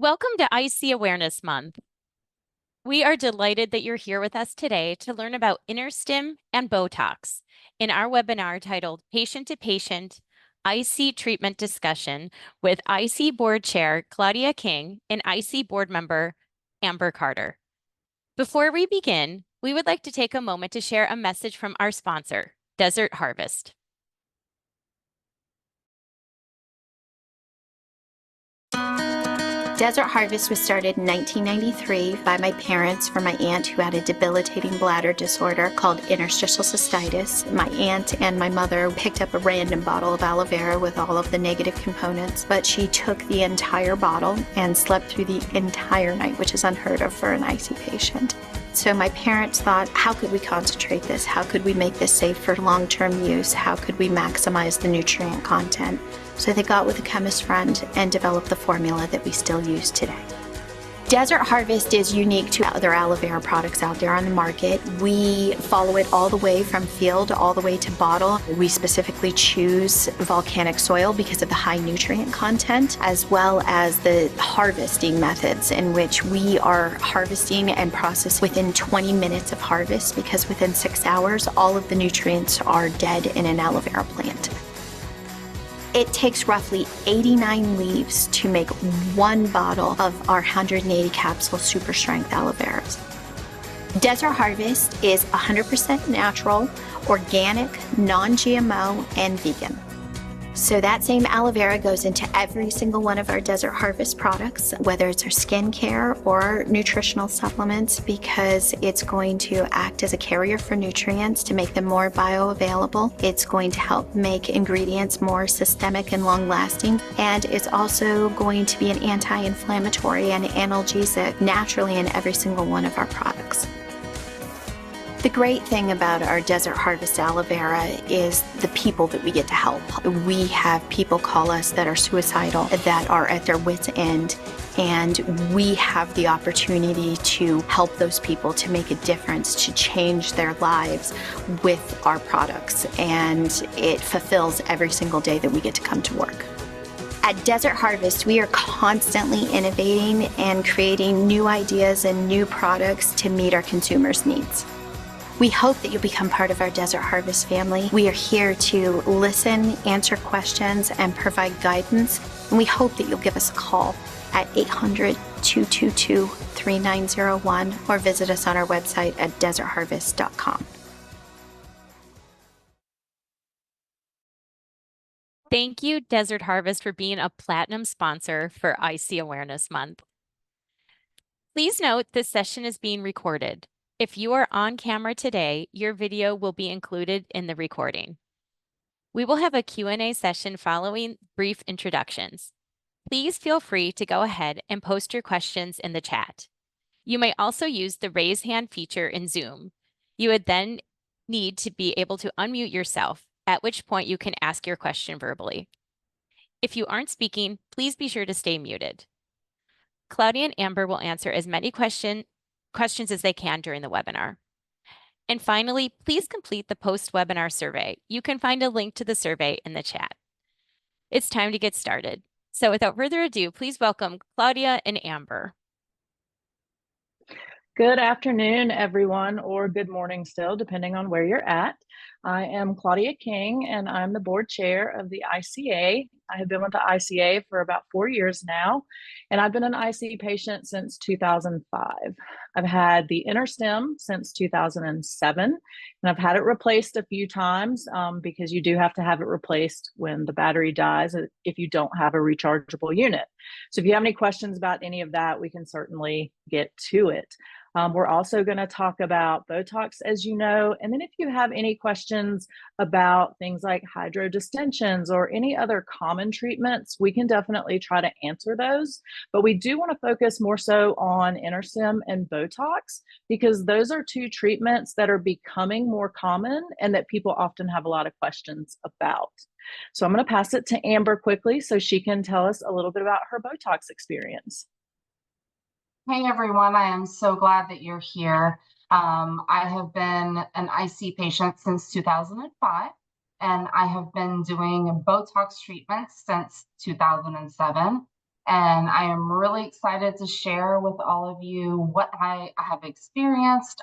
Welcome to IC Awareness Month. We are delighted that you're here with us today to learn about InterStim and Botox in our webinar titled Patient to Patient IC Treatment Discussion with IC Board Chair Claudia King and IC Board Member Amber Carter. Before we begin, we would like to take a moment to share a message from our sponsor, Desert Harvest. Desert Harvest was started in 1993 by my parents for my aunt who had a debilitating bladder disorder called interstitial cystitis. My aunt and my mother picked up a random bottle of aloe vera with all of the negative components, but she took the entire bottle and slept through the entire night, which is unheard of for an IC patient. So my parents thought, how could we concentrate this? How could we make this safe for long-term use? How could we maximize the nutrient content? So they got with a chemist friend and developed the formula that we still use today. Desert Harvest is unique to other aloe vera products out there on the market. We follow it all the way from field all the way to bottle. We specifically choose volcanic soil because of the high nutrient content, as well as the harvesting methods in which we are harvesting and process within 20 minutes of harvest, because within 6 hours, all of the nutrients are dead in an aloe vera plant. It takes roughly 89 leaves to make one bottle of our 180 capsule super strength aloe veras. Desert Harvest is 100% natural, organic, non-GMO, and vegan. So that same aloe vera goes into every single one of our Desert Harvest products, whether it's our skincare or nutritional supplements, because it's going to act as a carrier for nutrients to make them more bioavailable. It's going to help make ingredients more systemic and long-lasting, and it's also going to be an anti-inflammatory and analgesic naturally in every single one of our products. The great thing about our Desert Harvest aloe vera is the people that we get to help. We have people call us that are suicidal, that are at their wit's end, and we have the opportunity to help those people, to make a difference, to change their lives with our products. And it fulfills every single day that we get to come to work. At Desert Harvest, we are constantly innovating and creating new ideas and new products to meet our consumers' needs. We hope that you'll become part of our Desert Harvest family. We are here to listen, answer questions, and provide guidance. And we hope that you'll give us a call at 800-222-3901 or visit us on our website at desertharvest.com. Thank you, Desert Harvest, for being a platinum sponsor for IC Awareness Month. Please note this session is being recorded. If you are on camera today, your video will be included in the recording. We will have a Q&A session following brief introductions. Please feel free to go ahead and post your questions in the chat. You may also use the raise hand feature in Zoom. You would then need to be able to unmute yourself, at which point you can ask your question verbally. If you aren't speaking, please be sure to stay muted. Claudia and Amber will answer as many questions as they can during the webinar. And finally, please complete the post-webinar survey. You can find a link to the survey in the chat. It's time to get started. So without further ado, please welcome Claudia and Amber. Good afternoon, everyone, or good morning still, depending on where you're at. I am Claudia King, and I'm the board chair of the ICA. I have been with the ICA for about 4 years now, and I've been an IC patient since 2005. I've had the InterStim since 2007, and I've had it replaced a few times because you do have to have it replaced when the battery dies if you don't have a rechargeable unit. So if you have any questions about any of that, we can certainly get to it. We're also going to talk about Botox, as you know, and then if you have any questions about things like hydrodistensions or any other common treatments, we can definitely try to answer those. But we do want to focus more so on InterStim and Botox because those are two treatments that are becoming more common and that people often have a lot of questions about. So I'm going to pass it to Amber quickly so she can tell us a little bit about her Botox experience. Hey everyone, I am so glad that you're here. I have been an IC patient since 2005, and I have been doing Botox treatments since 2007. And I am really excited to share with all of you what I have experienced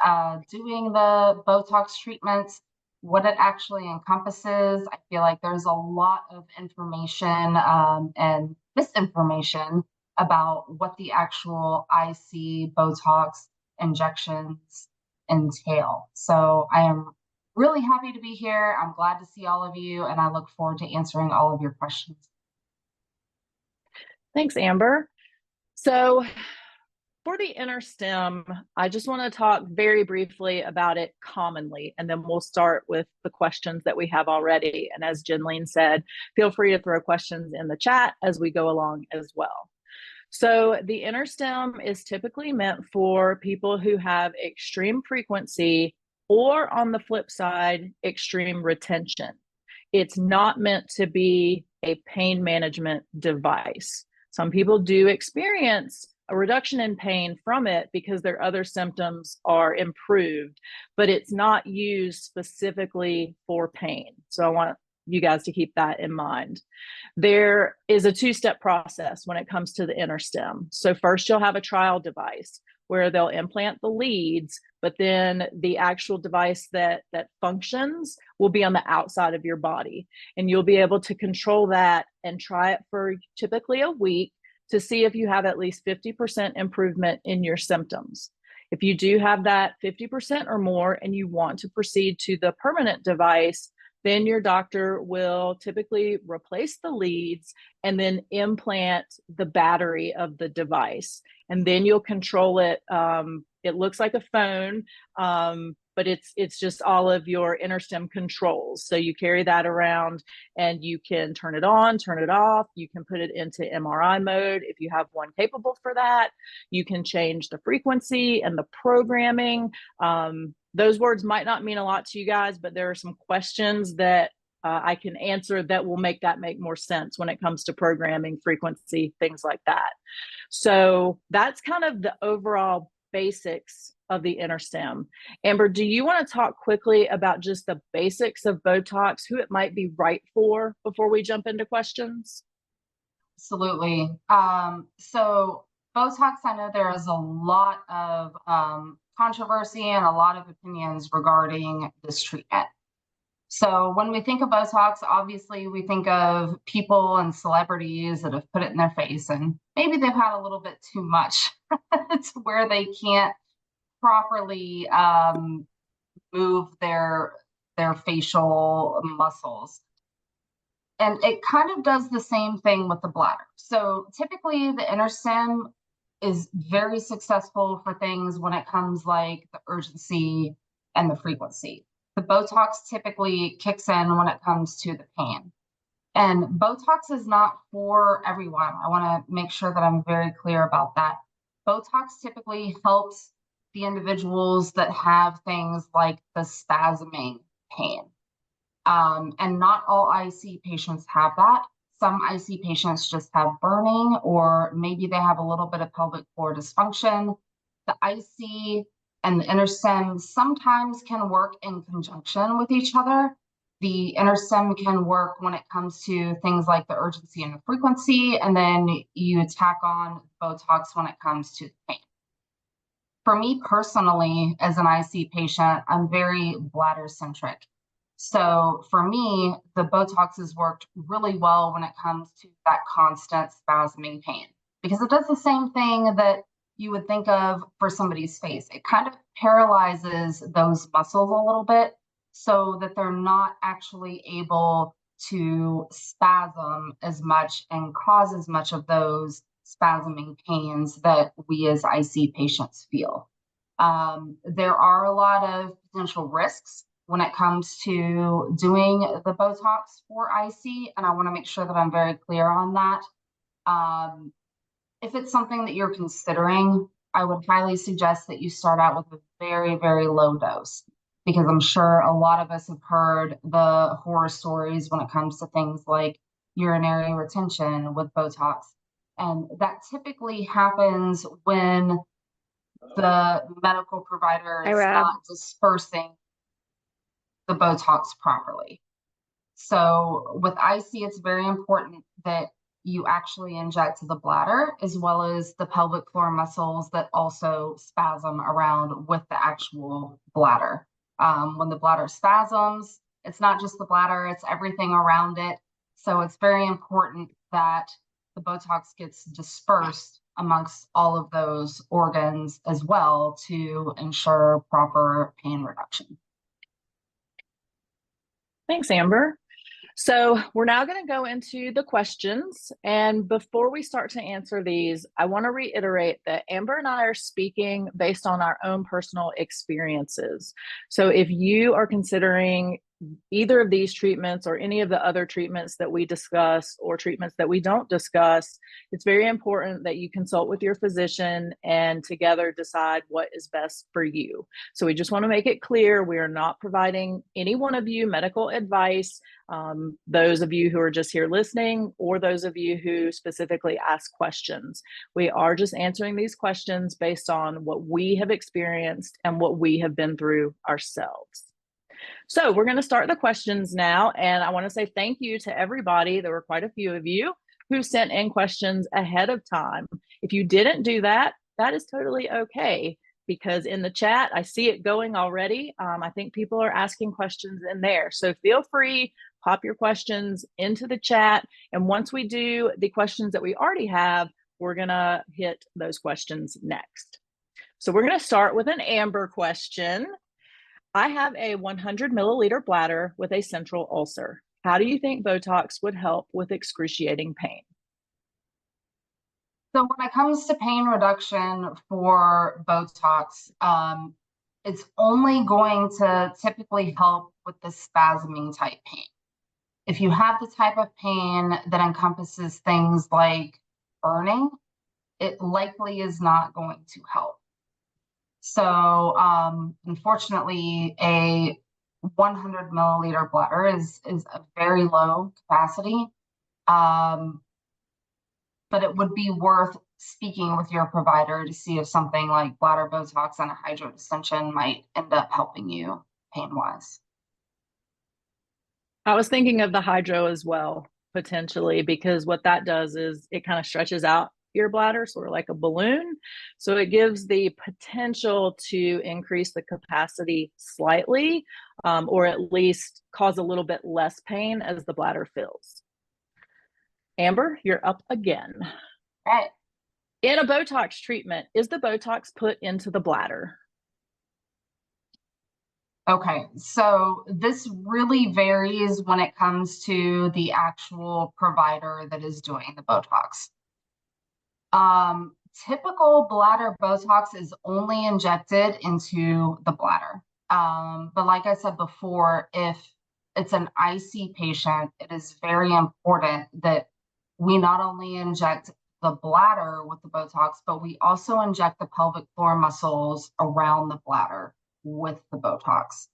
doing the Botox treatments, what it actually encompasses. I feel like there's a lot of information and misinformation about what the actual IC Botox injections entail. So I am really happy to be here. I'm glad to see all of you, and I look forward to answering all of your questions. Thanks, Amber. So for the inner stem, I just want to talk very briefly about it commonly, and then we'll start with the questions that we have already. And as Jenlene said, feel free to throw questions in the chat as we go along as well. So the inner stem is typically meant for people who have extreme frequency or, on the flip side, extreme retention. It's not meant to be a pain management device. Some people do experience a reduction in pain from it because their other symptoms are improved, but it's not used specifically for pain. So I want you guys to keep that in mind. There is a two-step process when it comes to the inner stem. So first you'll have a trial device where they'll implant the leads, but then the actual device that functions will be on the outside of your body. And you'll be able to control that and try it for typically a week to see if you have at least 50% improvement in your symptoms. If you do have that 50% or more and you want to proceed to the permanent device, then your doctor will typically replace the leads and then implant the battery of the device. And then you'll control it. It looks like a phone, but it's just all of your inner stem controls. So you carry that around and you can turn it on, turn it off. You can put it into MRI mode if you have one capable for that. You can change the frequency and the programming. Those words might not mean a lot to you guys, but there are some questions that I can answer that will make that make more sense when it comes to programming, frequency, things like that. So that's kind of the overall basics of the inner stem. Amber, do you want to talk quickly about just the basics of Botox, who it might be right for, before we jump into questions? Absolutely. So Botox, I know there is a lot of controversy and a lot of opinions regarding this treatment. So when we think of Botox, obviously we think of people and celebrities that have put it in their face, and maybe they've had a little bit too much to where they can't properly move their facial muscles. And it kind of does the same thing with the bladder. So typically the inner stem is very successful for things when it comes like the urgency and the frequency. The Botox typically kicks in when it comes to the pain. And Botox is not for everyone. I want to make sure that I'm very clear about that. Botox typically helps the individuals that have things like the spasming pain. And not all IC patients have that. Some IC patients just have burning, or maybe they have a little bit of pelvic floor dysfunction. The IC and the inner stem sometimes can work in conjunction with each other. The inner stem can work when it comes to things like the urgency and the frequency, and then you tack on Botox when it comes to pain. For me personally, as an IC patient, I'm very bladder centric. So for me, the Botox has worked really well when it comes to that constant spasming pain, because it does the same thing that you would think of for somebody's face. It kind of paralyzes those muscles a little bit so that they're not actually able to spasm as much and cause as much of those spasming pains that we as IC patients feel. There are a lot of potential risks when it comes to doing the Botox for IC, and I want to make sure that I'm very clear on that. If it's something that you're considering, I would highly suggest that you start out with a very, very low dose, because I'm sure a lot of us have heard the horror stories when it comes to things like urinary retention with Botox. And that typically happens when the medical provider is not dispersing the Botox properly. So with IC, it's very important that you actually inject to the bladder, as well as the pelvic floor muscles that also spasm around with the actual bladder. When the bladder spasms, it's not just the bladder, it's everything around it. So it's very important that the Botox gets dispersed amongst all of those organs as well to ensure proper pain reduction. Thanks, Amber. So we're now going to go into the questions. And before we start to answer these, I want to reiterate that Amber and I are speaking based on our own personal experiences. So if you are considering either of these treatments or any of the other treatments that we discuss or treatments that we don't discuss, it's very important that you consult with your physician and together decide what is best for you. So we just want to make it clear we are not providing any one of you medical advice. Those of you who are just here listening, or those of you who specifically ask questions. We are just answering these questions based on what we have experienced and what we have been through ourselves. So we're going to start the questions now, and I want to say thank you to everybody. There were quite a few of you who sent in questions ahead of time. If you didn't do that, that is totally okay, because in the chat, I see it going already. I think people are asking questions in there. So feel free, pop your questions into the chat. And once we do the questions that we already have, we're going to hit those questions next. So we're going to start with an Amber question. I have a 100 milliliter bladder with a central ulcer. How do you think Botox would help with excruciating pain? So when it comes to pain reduction for Botox, it's only going to typically help with the spasming type pain. If you have the type of pain that encompasses things like burning, it likely is not going to help. So unfortunately, a 100 milliliter bladder is a very low capacity, but it would be worth speaking with your provider to see if something like bladder Botox and a hydrodistension might end up helping you pain-wise. I was thinking of the hydro as well, potentially, because what that does is it kind of stretches out your bladder, sort of like a balloon. So it gives the potential to increase the capacity slightly, or at least cause a little bit less pain as the bladder fills. Amber, you're up again. All right. In a Botox treatment, is the Botox put into the bladder? Okay, so this really varies when it comes to the actual provider that is doing the Botox. Typical bladder Botox is only injected into the bladder. But like I said before, if it's an IC patient, it is very important that we not only inject the bladder with the Botox, but we also inject the pelvic floor muscles around the bladder with the Botox.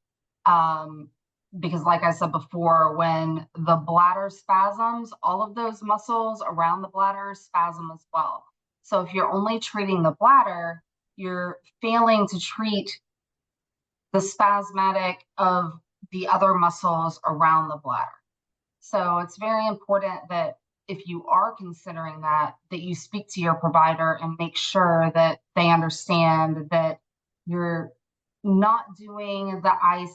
Because like I said before, when the bladder spasms, all of those muscles around the bladder spasm as well. So if you're only treating the bladder, you're failing to treat the spasmatic of the other muscles around the bladder. So it's very important that if you are considering that you speak to your provider and make sure that they understand that you're not doing I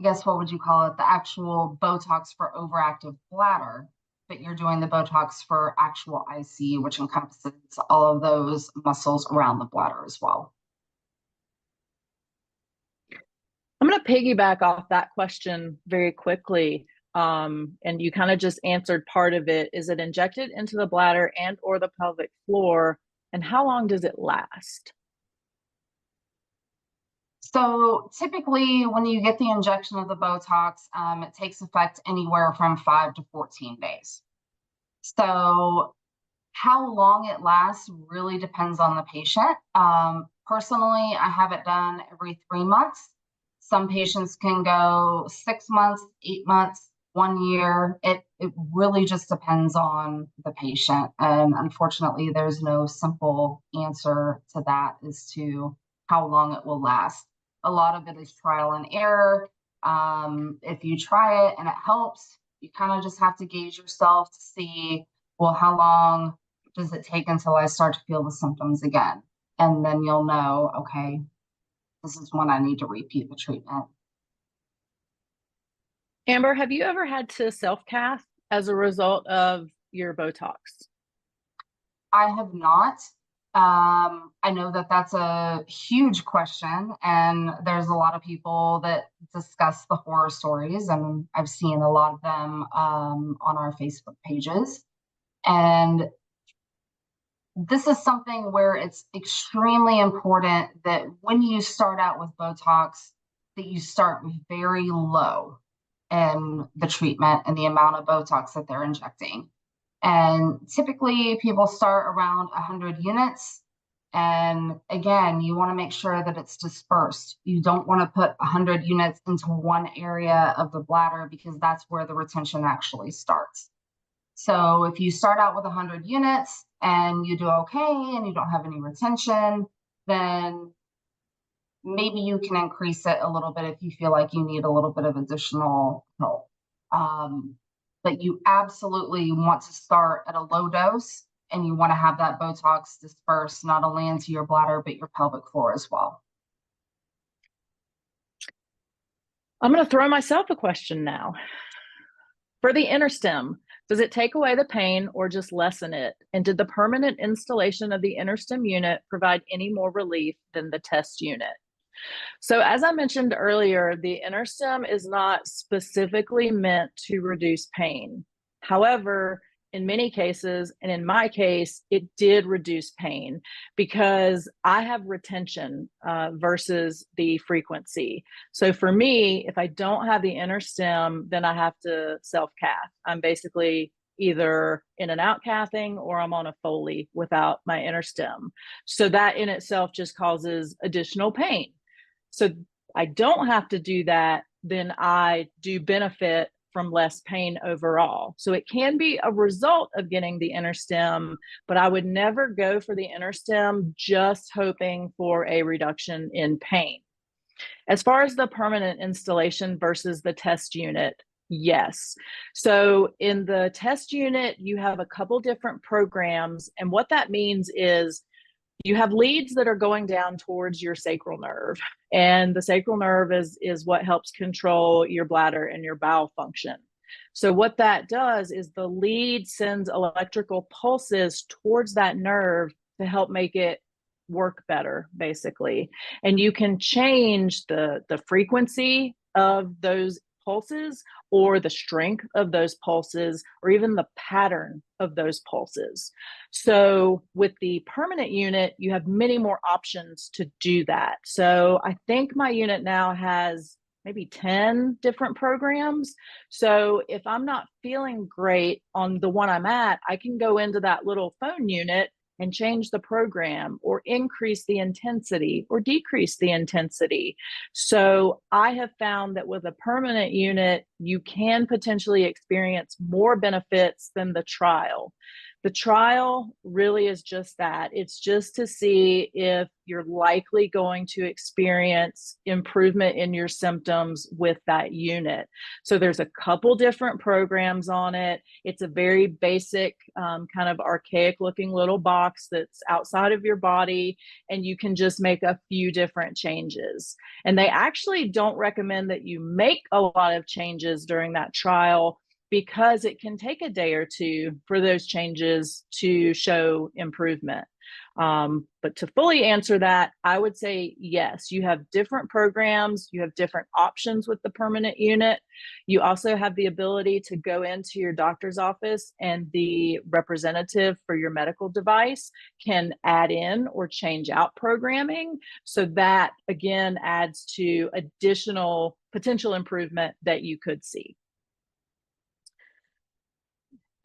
guess what would you call it? The actual Botox for overactive bladder, but you're doing the Botox for actual IC, which encompasses all of those muscles around the bladder as well. I'm going to piggyback off that question very quickly. And you kind of just answered part of it. Is it injected into the bladder and or the pelvic floor? And how long does it last? So typically when you get the injection of the Botox, it takes effect anywhere from 5 to 14 days. So how long it lasts really depends on the patient. Personally, I have it done every 3 months. Some patients can go 6 months, 8 months, 1 year. It really just depends on the patient. And unfortunately, there's no simple answer to that as to how long it will last. A lot of it is trial and error. If you try it and it helps, You kind of just have to gauge yourself to see, well, how long does it take until I start to feel the symptoms again? And then you'll know, okay, this is when I need to repeat the treatment. Amber, have you ever had to self-cath as a result of your Botox? I have not. I know that that's a huge question, and there's a lot of people that discuss the horror stories, and I've seen a lot of them on our Facebook pages. And this is something where it's extremely important that when you start out with Botox, that you start very low in the treatment and the amount of Botox that they're injecting. And typically people start around 100 units. And again, you want to make sure that it's dispersed. You don't want to put 100 units into one area of the bladder because that's where the retention actually starts. So if you start out with 100 units and you do okay and you don't have any retention, then maybe you can increase it a little bit if you feel like you need a little bit of additional help. But you absolutely want to start at a low dose, and you want to have that Botox disperse not only into your bladder, but your pelvic floor as well. I'm going to throw myself a question now. For the InterStim, does it take away the pain or just lessen it? And did the permanent installation of the InterStim unit provide any more relief than the test unit? So as I mentioned earlier, the InterStim is not specifically meant to reduce pain. However, in many cases, and in my case, it did reduce pain because I have retention versus the frequency. So for me, if I don't have the InterStim, then I have to self-cath. I'm basically either in and out cathing or I'm on a Foley without my InterStim. So that in itself just causes additional pain. So I don't have to do that, then I do benefit from less pain overall. So it can be a result of getting the InterStim, but I would never go for the InterStim just hoping for a reduction in pain. As far as the permanent installation versus the test unit, yes. So in the test unit, you have a couple different programs, and what that means is you have leads that are going down towards your sacral nerve, and the sacral nerve is what helps control your bladder and your bowel function. So what that does is the lead sends electrical pulses towards that nerve to help make it work better, basically. And you can change the frequency of those pulses or the strength of those pulses or even the pattern of those pulses. So with the permanent unit, you have many more options to do that. So I think my unit now has maybe 10 different programs. So if I'm not feeling great on the one I'm at, I can go into that little phone unit and change the program or increase the intensity or decrease the intensity. So I have found that with a permanent unit, you can potentially experience more benefits than the trial. The trial really is just that. It's just to see if you're likely going to experience improvement in your symptoms with that unit. So there's a couple different programs on it. It's a very basic, kind of archaic looking little box that's outside of your body, and you can just make a few different changes. And they actually don't recommend that you make a lot of changes during that trial because it can take a day or two for those changes to show improvement. But to fully answer that, I would say yes, you have different programs, you have different options with the permanent unit. You also have the ability to go into your doctor's office and the representative for your medical device can add in or change out programming. So that again adds to additional potential improvement that you could see.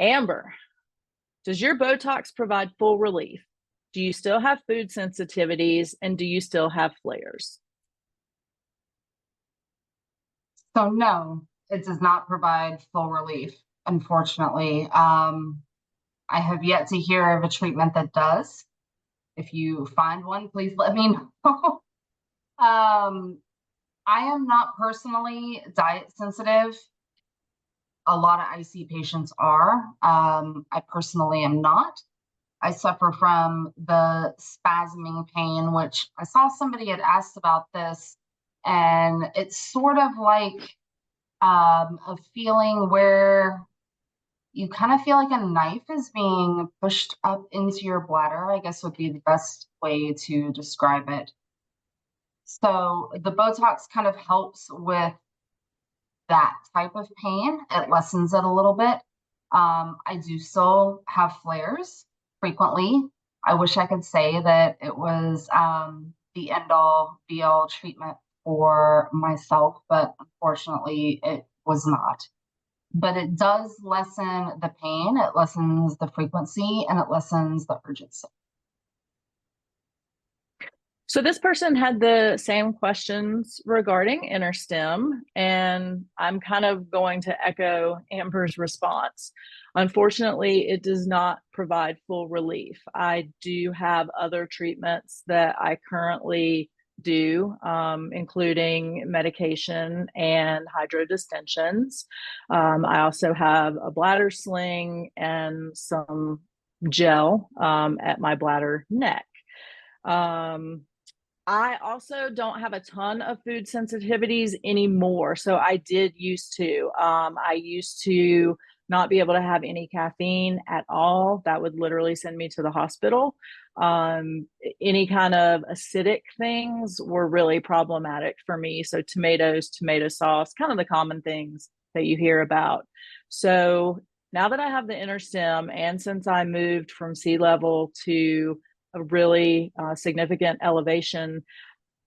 Amber, does your Botox provide full relief? Do you still have food sensitivities, and do you still have flares? So no, it does not provide full relief, unfortunately. I have yet to hear of a treatment that does. If you find one, please let me know. I am not personally diet sensitive. a lot of IC patients are. I personally am not. I suffer from the spasming pain, which I saw somebody had asked about this, and it's sort of like a feeling where you kind of feel like a knife is being pushed up into your bladder, I guess would be the best way to describe it. So the Botox kind of helps with that type of pain. It lessens it a little bit. I do still have flares frequently. I wish I could say that it was the end all be all treatment for myself, but unfortunately it was not. But it does lessen the pain, it lessens the frequency, and it lessens the urgency. So this person had the same questions regarding InterStim, and I'm kind of going to echo Amber's response. Unfortunately, it does not provide full relief. I do have other treatments that I currently do, including medication and hydrodistensions. I also have a bladder sling and some gel at my bladder neck. I also don't have a ton of food sensitivities anymore. So I did used to. I used to not be able to have any caffeine at all. That would literally send me to the hospital. Any kind of acidic things were really problematic for me. So tomatoes, tomato sauce, kind of the common things that you hear about. So now that I have the InterStim, and since I moved from sea level to a really significant elevation,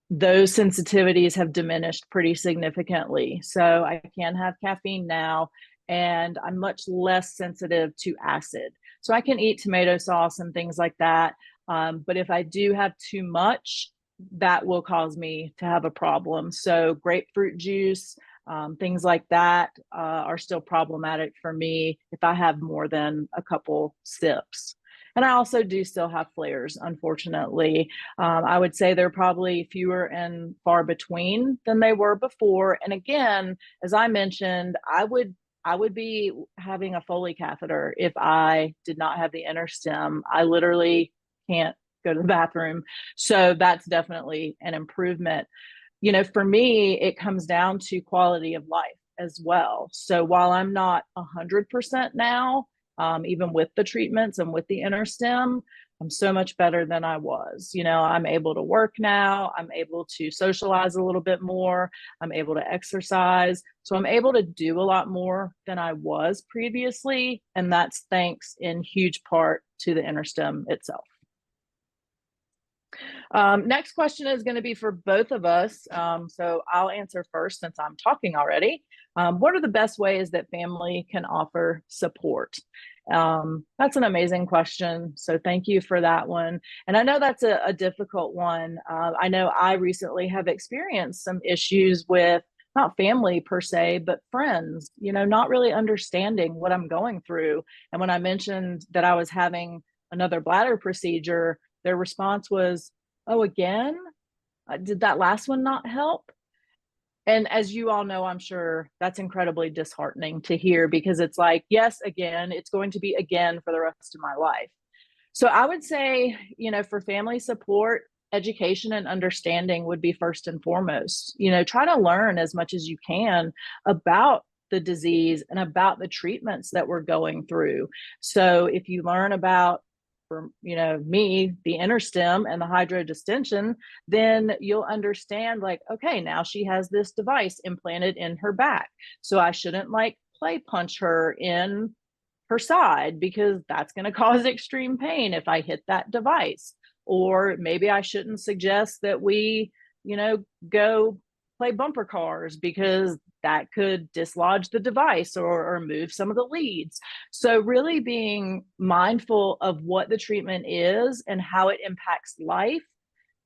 those sensitivities have diminished pretty significantly. So I can have caffeine now, and I'm much less sensitive to acid. So I can eat tomato sauce and things like that. But if I do have too much, that will cause me to have a problem. So grapefruit juice, things like that are still problematic for me if I have more than a couple sips. And I also do still have flares, unfortunately. I would say they're probably fewer and far between than they were before. And again, as I mentioned, I would be having a Foley catheter if I did not have the InterStim. I literally can't go to the bathroom. So that's definitely an improvement. You know, for me, it comes down to quality of life as well. So while I'm not 100% now, even with the treatments and with the InterStim, I'm so much better than I was. You know, I'm able to work now. I'm able to socialize a little bit more. I'm able to exercise. So I'm able to do a lot more than I was previously. And that's thanks in huge part to the InterStim itself. Next question is going to be for both of us. So I'll answer first since I'm talking already. What are the best ways that family can offer support? That's an amazing question. So thank you for that one. And I know that's a difficult one. I know I recently have experienced some issues with not family per se, but friends, you know, not really understanding what I'm going through. And when I mentioned that I was having another bladder procedure, their response was, "Oh, again? Did that last one not help?" And as you all know, I'm sure that's incredibly disheartening to hear, because it's like, yes, again, it's going to be again for the rest of my life. So I would say, you know, for family support, education and understanding would be first and foremost. You know, try to learn as much as you can about the disease and about the treatments that we're going through. So if you learn about, for you know me, the InterStim and the hydrodistension, then you'll understand, like, okay, now she has this device implanted in her back, so I shouldn't like play punch her in her side, because that's going to cause extreme pain if I hit that device. Or maybe I shouldn't suggest that we, you know, go play bumper cars, because that could dislodge the device or move some of the leads. So really being mindful of what the treatment is and how it impacts life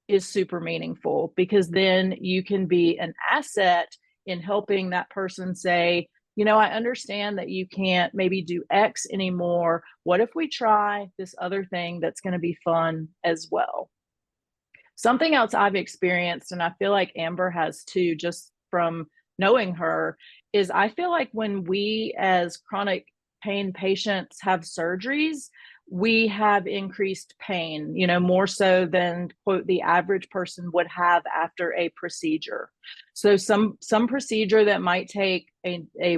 is super meaningful, because then you can be an asset in helping that person say, you know, I understand that you can't maybe do X anymore. What if we try this other thing that's going to be fun as well? Something else I've experienced, and I feel like Amber has too, just from knowing her is I feel like when we as chronic pain patients have surgeries, we have increased pain, more so than quote the average person would have after a procedure. So some procedure that might take a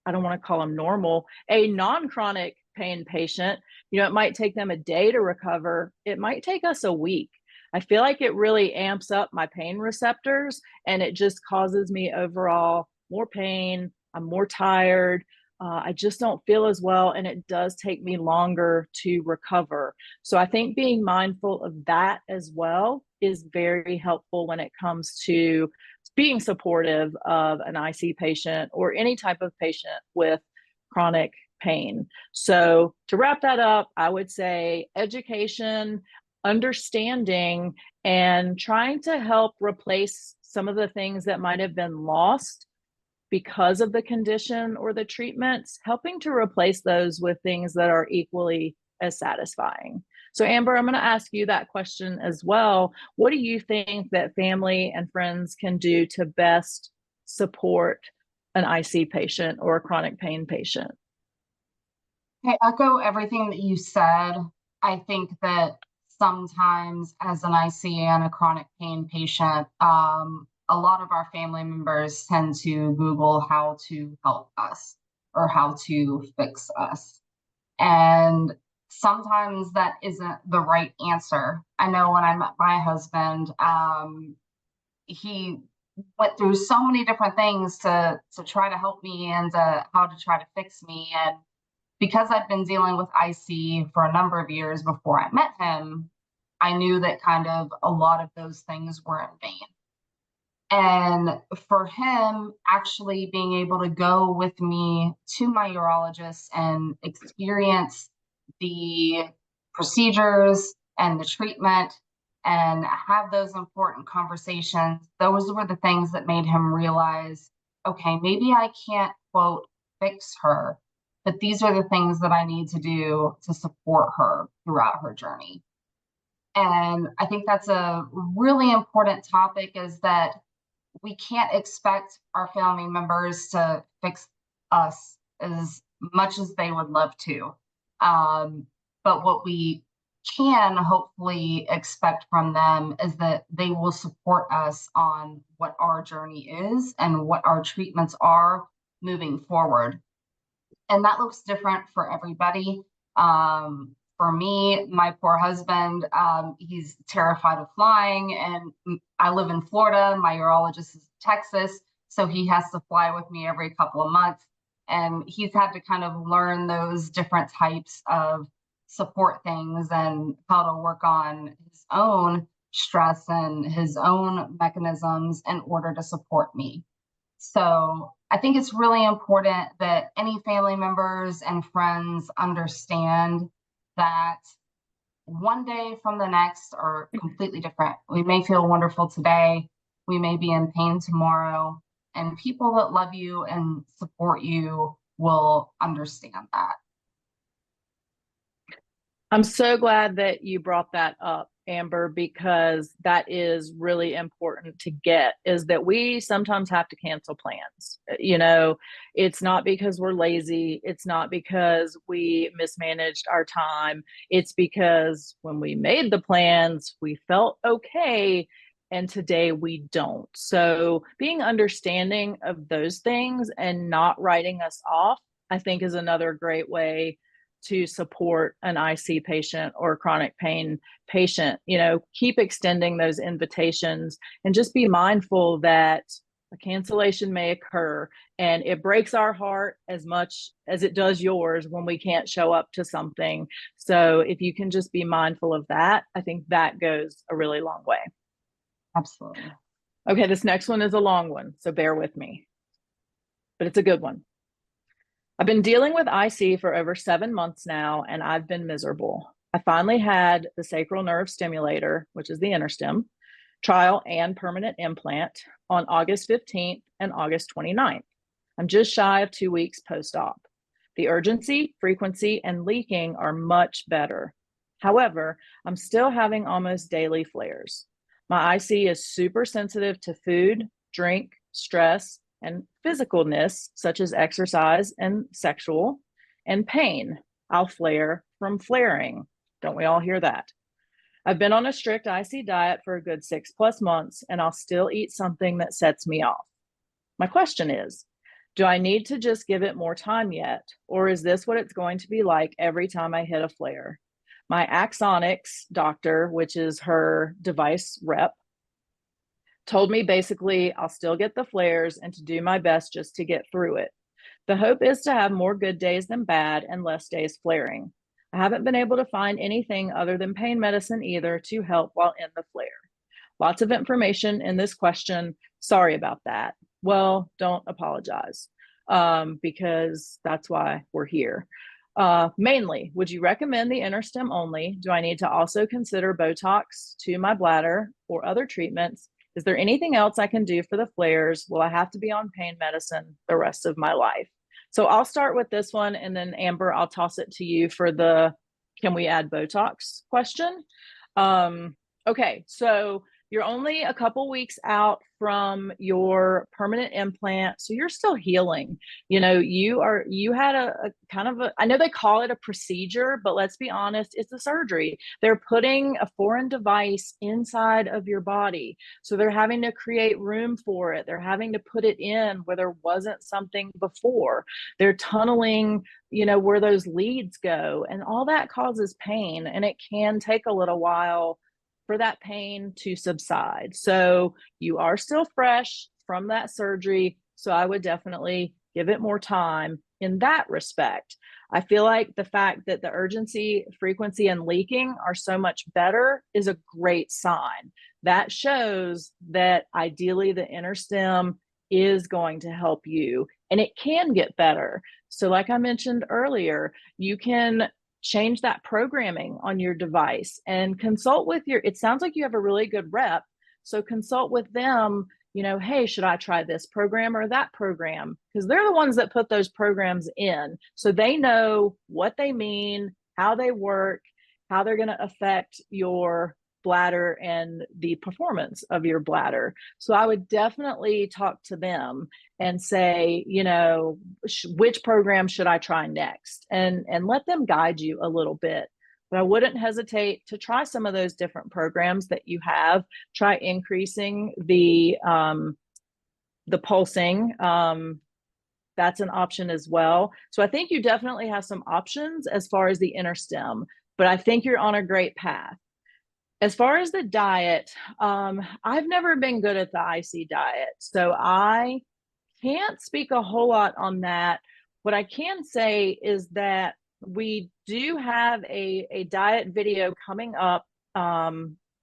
I don't want to call them normal, a non-chronic pain patient, it might take them a day to recover. It might take us a week. I feel like it really amps up my pain receptors and it just causes me overall more pain. I'm more tired. I just don't feel as well, and it does take me longer to recover. So I think being mindful of that as well is very helpful when it comes to being supportive of an IC patient or any type of patient with chronic pain. So to wrap that up, I would say education, understanding, and trying to help replace some of the things that might have been lost because of the condition or the treatments, helping to replace those with things that are equally as satisfying. So Amber, I'm going to ask you that question as well. What do you think that family and friends can do to best support an IC patient or a chronic pain patient? I echo everything that you said. I think that sometimes as an IC and a chronic pain patient, a lot of our family members tend to Google how to help us or how to fix us. And sometimes that isn't the right answer. I know when I met my husband, he went through so many different things to try to help me and how to try to fix me. And because I'd been dealing with IC for a number of years before I met him, I knew that kind of a lot of those things were in vain. And for him, actually being able to go with me to my urologist and experience the procedures and the treatment and have those important conversations, those were the things that made him realize, okay, maybe I can't, quote, fix her, but these are the things that I need to do to support her throughout her journey. And I think that's a really important topic, is that we can't expect our family members to fix us as much as they would love to. But what we can hopefully expect from them is that they will support us on what our journey is and what our treatments are moving forward. And that looks different for everybody. For me, my poor husband, he's terrified of flying, and I live in Florida. My urologist is in Texas, so he has to fly with me every couple of months. And he's had to kind of learn those different types of support things and how to work on his own stress and his own mechanisms in order to support me. So I think it's really important that any family members and friends understand that one day from the next are completely different. We may feel wonderful today, we may be in pain tomorrow, and people that love you and support you will understand that. I'm so glad that you brought that up, Amber, because that is really important to get, is that we sometimes have to cancel plans. It's not because we're lazy. It's not because we mismanaged our time. It's because when we made the plans, we felt okay, and today we don't. So being understanding of those things and not writing us off, I think, is another great way to support an IC patient or chronic pain patient. Keep extending those invitations and just be mindful that a cancellation may occur, and it breaks our heart as much as it does yours when we can't show up to something. So if you can just be mindful of that, I think that goes a really long way. Absolutely. Okay, this next one is a long one, so bear with me, but it's a good one. I've been dealing with IC for over 7 months now, and I've been miserable. I finally had the sacral nerve stimulator, which is the InterStim, trial and permanent implant on August 15th and August 29th. I'm just shy of 2 weeks post-op. The urgency, frequency, and leaking are much better. However, I'm still having almost daily flares. My IC is super sensitive to food, drink, stress, and physicalness, such as exercise and sexual, and pain. I'll flare from flaring. Don't we all hear that? I've been on a strict IC diet for a good 6+ months, and I'll still eat something that sets me off. My question is, do I need to just give it more time yet? Or is this what it's going to be like every time I hit a flare? My Axonics doctor, which is her device rep, told me basically I'll still get the flares and to do my best just to get through it. The hope is to have more good days than bad and less days flaring. I haven't been able to find anything other than pain medicine either to help while in the flare. Lots of information in this question. Sorry about that. Well, don't apologize, because that's why we're here. Mainly, would you recommend the InterStim only? Do I need to also consider Botox to my bladder or other treatments? Is there anything else I can do for the flares? Will I have to be on pain medicine the rest of my life? So I'll start with this one, and then Amber, I'll toss it to you for the can we add Botox question. Okay, so you're only a couple weeks out from your permanent implant, so you're still healing. You know, you had a kind of a, I know they call it a procedure, but let's be honest, it's a surgery. They're putting a foreign device inside of your body. So they're having to create room for it. They're having to put it in where there wasn't something before. They're tunneling, you know, where those leads go, and all that causes pain, and it can take a little while for that pain to subside. So you are still fresh from that surgery. So I would definitely give it more time in that respect. I feel like the fact that the urgency, frequency, and leaking are so much better is a great sign. That shows that ideally the InterStim is going to help you, and it can get better. So like I mentioned earlier, you can change that programming on your device and consult with your, it sounds like you have a really good rep. So consult with them, you know, hey, should I try this program or that program? Because they're the ones that put those programs in. So they know what they mean, how they work, how they're going to affect your bladder and the performance of your bladder. So I would definitely talk to them and say, you know, which program should I try next, and let them guide you a little bit. But I wouldn't hesitate to try some of those different programs that you have. Try increasing the pulsing. That's an option as well. So I think you definitely have some options as far as the InterStim, but I think you're on a great path. As far as the diet, I've never been good at the IC diet, so I can't speak a whole lot on that. What I can say is that we do have a diet video coming up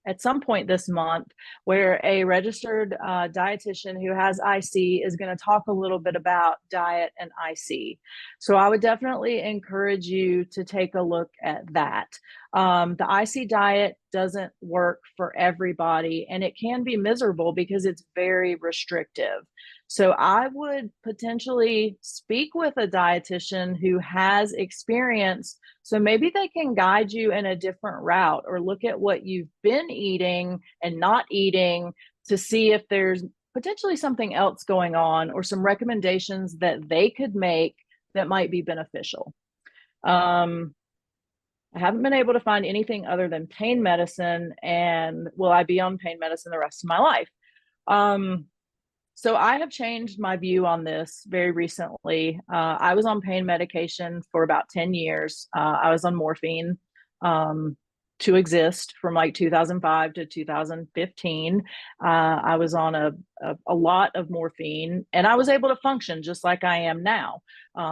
at some point this month where a registered dietitian who has IC is going to talk a little bit about diet and IC. So I would definitely encourage you to take a look at that. The IC diet doesn't work for everybody, and it can be miserable because it's very restrictive. So I would potentially speak with a dietitian who has experience, so maybe they can guide you in a different route or look at what you've been eating and not eating to see if there's potentially something else going on or some recommendations that they could make that might be beneficial. I haven't been able to find anything other than pain medicine, and will I be on pain medicine the rest of my life? So I have changed my view on this very recently. I was on pain medication for about 10 years. I was on morphine to exist from like 2005 to 2015. I was on a lot of morphine, and I was able to function just like I am now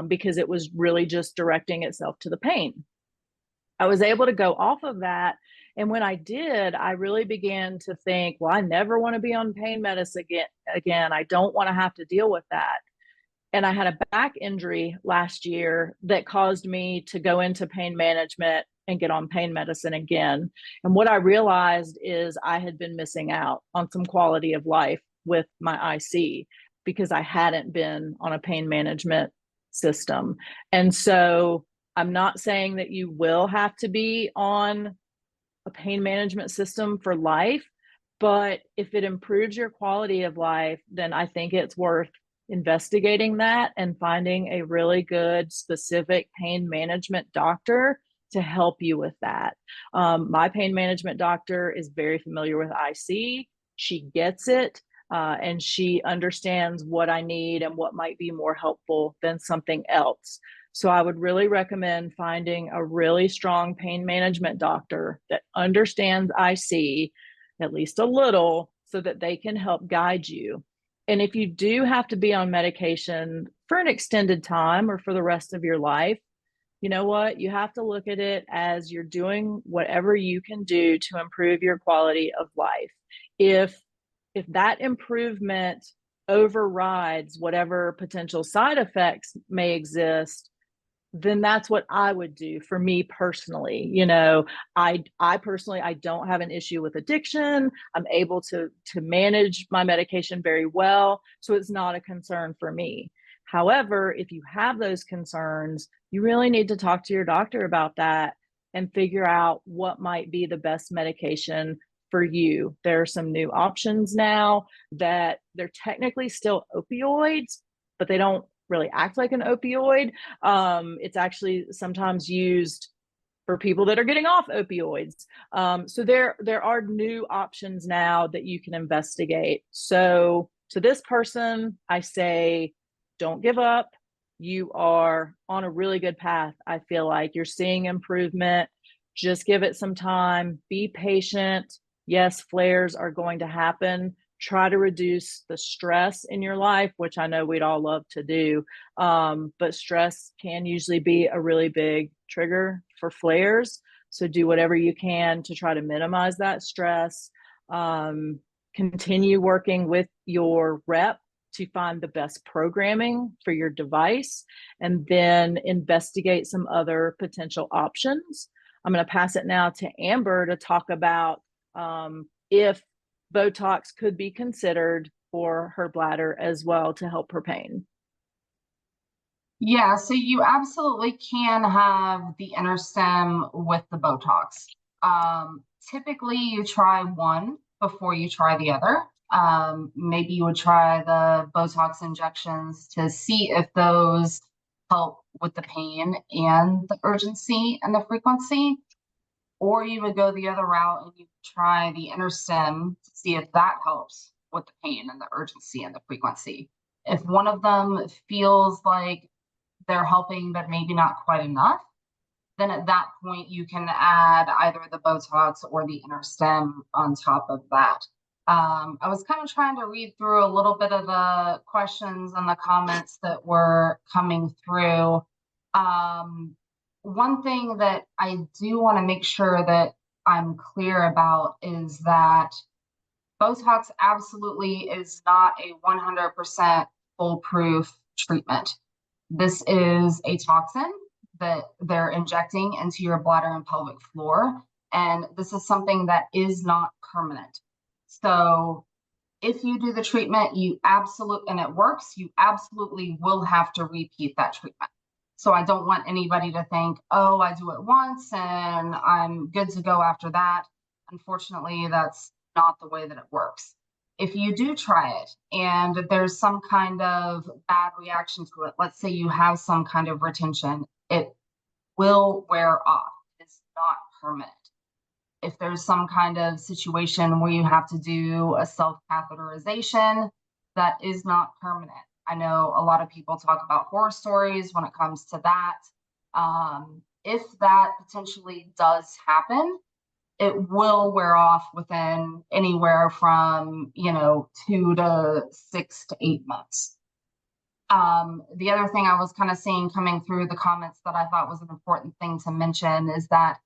because it was really just directing itself to the pain. I was able to go off of that. And when I did, I really began to think, well, I never want to be on pain medicine again. I don't want to have to deal with that. And I had a back injury last year that caused me to go into pain management and get on pain medicine again. And what I realized is I had been missing out on some quality of life with my IC because I hadn't been on a pain management system. And so I'm not saying that you will have to be on a pain management system for life, but if it improves your quality of life, then I think it's worth investigating that and finding a really good specific pain management doctor to help you with that. My pain management doctor is very familiar with IC. She gets it. And she understands what I need and what might be more helpful than something else. So I would really recommend finding a really strong pain management doctor that understands IC at least a little so that they can help guide you. And if you do have to be on medication for an extended time or for the rest of your life, you know what? You have to look at it as you're doing whatever you can do to improve your quality of life. If that improvement overrides whatever potential side effects may exist, then that's what I would do for me personally. You know, I personally, I don't have an issue with addiction. I'm able to manage my medication very well, so it's not a concern for me. However, if you have those concerns, you really need to talk to your doctor about that and figure out what might be the best medication for you. There are some new options now that they're technically still opioids, but they don't really act like an opioid. It's actually sometimes used for people that are getting off opioids. So there are new options now that you can investigate. So to this person, I say, don't give up. You are on a really good path. I feel like you're seeing improvement. Just give it some time. Be patient. Yes, flares are going to happen. Try to reduce the stress in your life, which I know we'd all love to do. But stress can usually be a really big trigger for flares. So do whatever you can to try to minimize that stress. Continue working with your rep to find the best programming for your device, and then investigate some other potential options. I'm going to pass it now to Amber to talk about if Botox could be considered for her bladder as well to help her pain. Yeah, so you absolutely can have the InterStim with the Botox. Typically, you try one before you try the other. Maybe you would try the Botox injections to see if those help with the pain and the urgency and the frequency. Or you would go the other route and you try the InterStim to see if that helps with the pain and the urgency and the frequency. If one of them feels like they're helping, but maybe not quite enough, then at that point you can add either the Botox or the InterStim on top of that. I was kind of trying to read through a little bit of the questions and the comments that were coming through. One thing that I do want to make sure that I'm clear about is that Botox absolutely is not a 100% foolproof treatment. This is a toxin that they're injecting into your bladder and pelvic floor, and this is something that is not permanent. So if you do the treatment, and it works, you absolutely will have to repeat that treatment. So I don't want anybody to think, oh, I do it once and I'm good to go after that. Unfortunately, that's not the way that it works. If you do try it and there's some kind of bad reaction to it, let's say you have some kind of retention, it will wear off. It's not permanent. If there's some kind of situation where you have to do a self-catheterization, that is not permanent. I know a lot of people talk about horror stories when it comes to that. If that potentially does happen, it will wear off within anywhere from 2 to 6 to 8 months. The other thing I was kind of seeing coming through the comments that I thought was an important thing to mention is that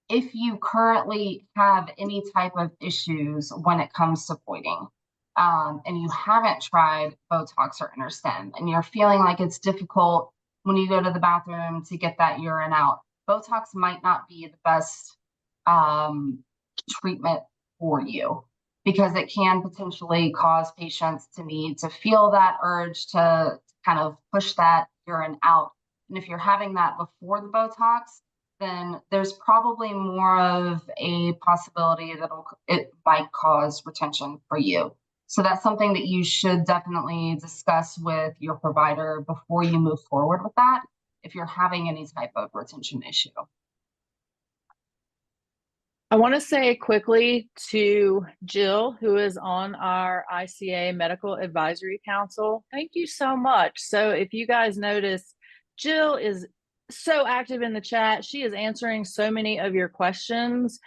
if you currently have any type of issues when it comes to pointing, and you haven't tried Botox or InterStim, and you're feeling like it's difficult when you go to the bathroom to get that urine out, Botox might not be the best treatment for you, because it can potentially cause patients to need to feel that urge to kind of push that urine out. And if you're having that before the Botox, then there's probably more of a possibility that it might cause retention for you. So that's something that you should definitely discuss with your provider before you move forward with that, if you're having any type of retention issue. I want to say quickly to Jill, who is on our ICA Medical Advisory Council. Thank you so much. So if you guys notice, Jill is so active in the chat. She is answering so many of your questions.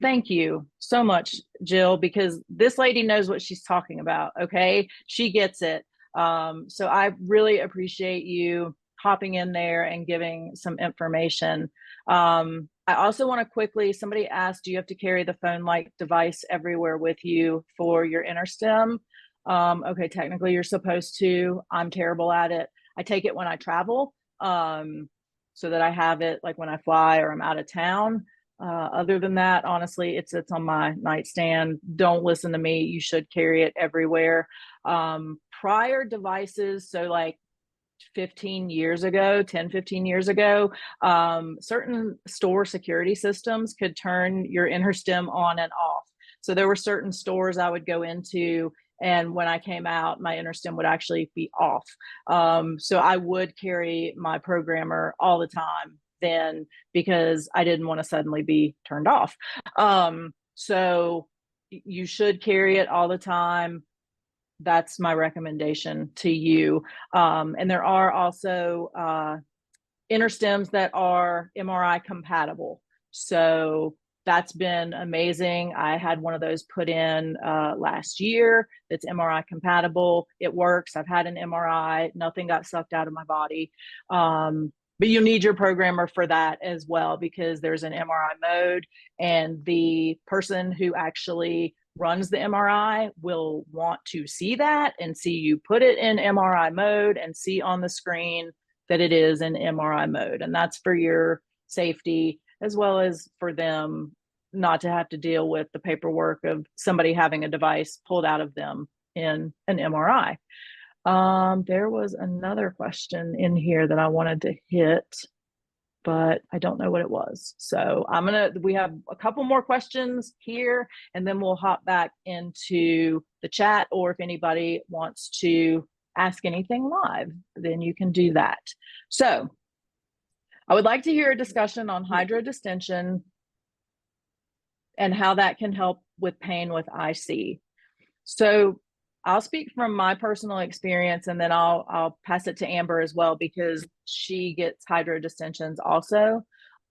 Thank you so much, Jill, because this lady knows what she's talking about. Okay. She gets it. So I really appreciate you hopping in there and giving some information. I also want to quickly, somebody asked, do you have to carry the phone-like device everywhere with you for your InterStim? Okay, technically you're supposed to. I'm terrible at it. I take it when I travel, so that I have it like when I fly or I'm out of town. Other than that, honestly, it sits on my nightstand. Don't listen to me. You should carry it everywhere. Prior devices, so like 15 years ago, 10, 15 years ago, certain store security systems could turn your InterStim on and off. So there were certain stores I would go into, and when I came out, my InterStim would actually be off. So I would carry my programmer all the time then, because I didn't want to suddenly be turned off. So you should carry it all the time. That's my recommendation to you. And there are also InterStims that are MRI compatible. So that's been amazing. I had one of those put in last year. It's MRI compatible. It works. I've had an MRI. Nothing got sucked out of my body. But you need your programmer for that as well, because there's an MRI mode, and the person who actually runs the MRI will want to see that and see you put it in MRI mode and see on the screen that it is in MRI mode. And that's for your safety, as well as for them not to have to deal with the paperwork of somebody having a device pulled out of them in an MRI. There was another question in here that I wanted to hit, but I don't know what it was. So we have a couple more questions here, and then we'll hop back into the chat, or if anybody wants to ask anything live, then you can do that. So I would like to hear a discussion on hydrodistension and how that can help with pain with IC. So I'll speak from my personal experience, and then I'll pass it to Amber as well, because she gets hydrodistensions also.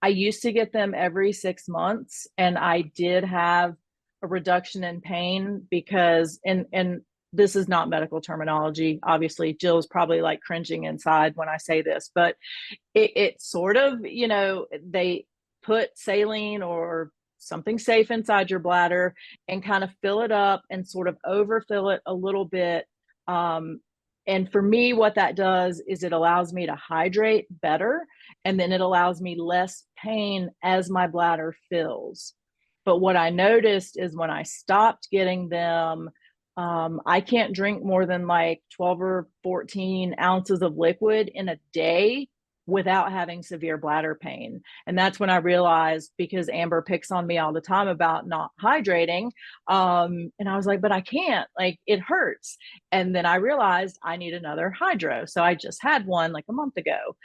I used to get them every 6 months, and I did have a reduction in pain because, and this is not medical terminology. Obviously, Jill's probably like cringing inside when I say this, but it sort of, they put saline or something safe inside your bladder and kind of fill it up and sort of overfill it a little bit. And for me, what that does is it allows me to hydrate better, and then it allows me less pain as my bladder fills. But what I noticed is when I stopped getting them, I can't drink more than like 12 or 14 ounces of liquid in a day without having severe bladder pain. And that's when I realized, because Amber picks on me all the time about not hydrating. And I was like, but I can't, like, it hurts. And then I realized I need another hydro. So I just had one like a month ago.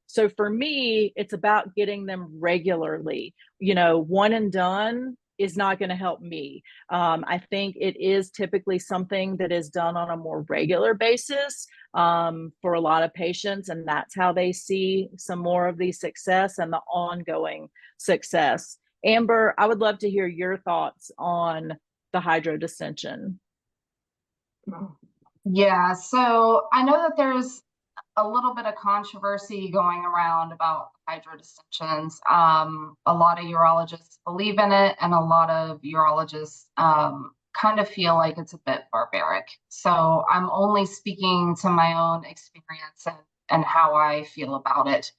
So for me, it's about getting them regularly. One and done is not going to help me. I think it is typically something that is done on a more regular basis for a lot of patients, and that's how they see some more of the success and the ongoing success. Amber, I would love to hear your thoughts on the hydrodistension. Yeah, so I know that there's a little bit of controversy going around about hydrodistensions. A lot of urologists believe in it, and a lot of urologists kind of feel like it's a bit barbaric. So I'm only speaking to my own experience and how I feel about it.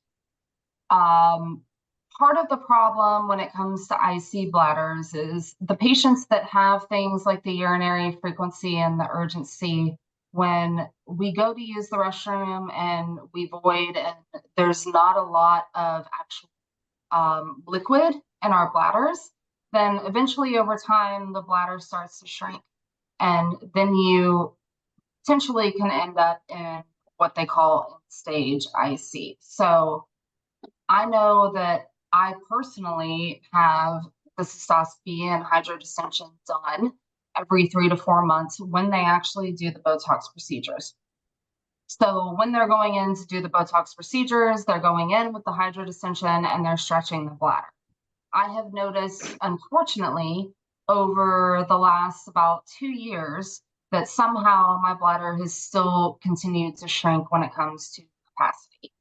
Part of the problem when it comes to IC bladders is the patients that have things like the urinary frequency and the urgency. When we go to use the restroom and we void, and there's not a lot of actual liquid in our bladders, then eventually over time the bladder starts to shrink. and then you potentially can end up in what they call stage IC. So I know that I personally have the cystoscopy and hydrodistension done every 3 to 4 months when they actually do the Botox procedures. So when they're going in to do the Botox procedures, they're going in with the hydrodistension and they're stretching the bladder. I have noticed, unfortunately, over the last about 2 years, that somehow my bladder has still continued to shrink when it comes to capacity.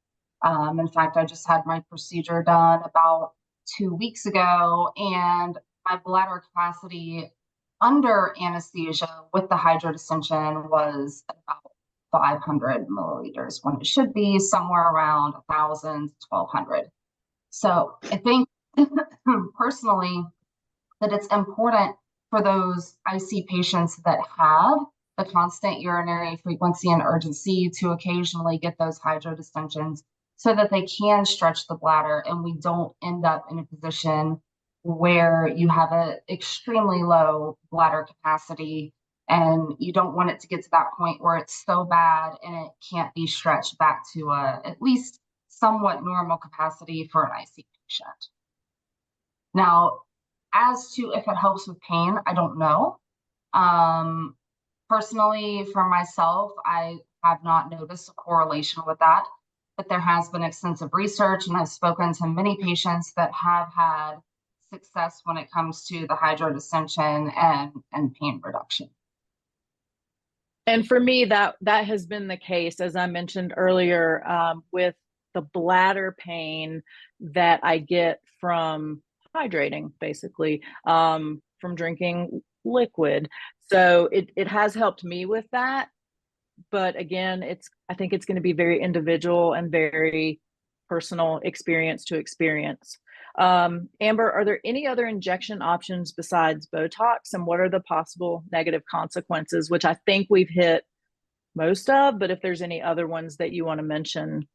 In fact, I just had my procedure done about 2 weeks ago, and my bladder capacity under anesthesia with the hydrodistension was about 500 milliliters when it should be somewhere around 1,000 to 1,200. So I think personally that it's important for those IC patients that have the constant urinary frequency and urgency to occasionally get those hydrodistensions so that they can stretch the bladder and we don't end up in a position where you have an extremely low bladder capacity and you don't want it to get to that point where it's so bad and it can't be stretched back to a at least somewhat normal capacity for an IC patient. Now, as to if it helps with pain, I don't know. Personally, for myself, I have not noticed a correlation with that, but there has been extensive research, and I've spoken to many patients that have had success when it comes to the hydrodistension and pain reduction. And for me, that has been the case, as I mentioned earlier, with the bladder pain that I get from hydrating, basically, from drinking liquid. So it has helped me with that. But again, I think it's going to be very individual and very personal experience to experience. Amber, are there any other injection options besides Botox, and what are the possible negative consequences, which I think we've hit most of, but if there's any other ones that you want to mention?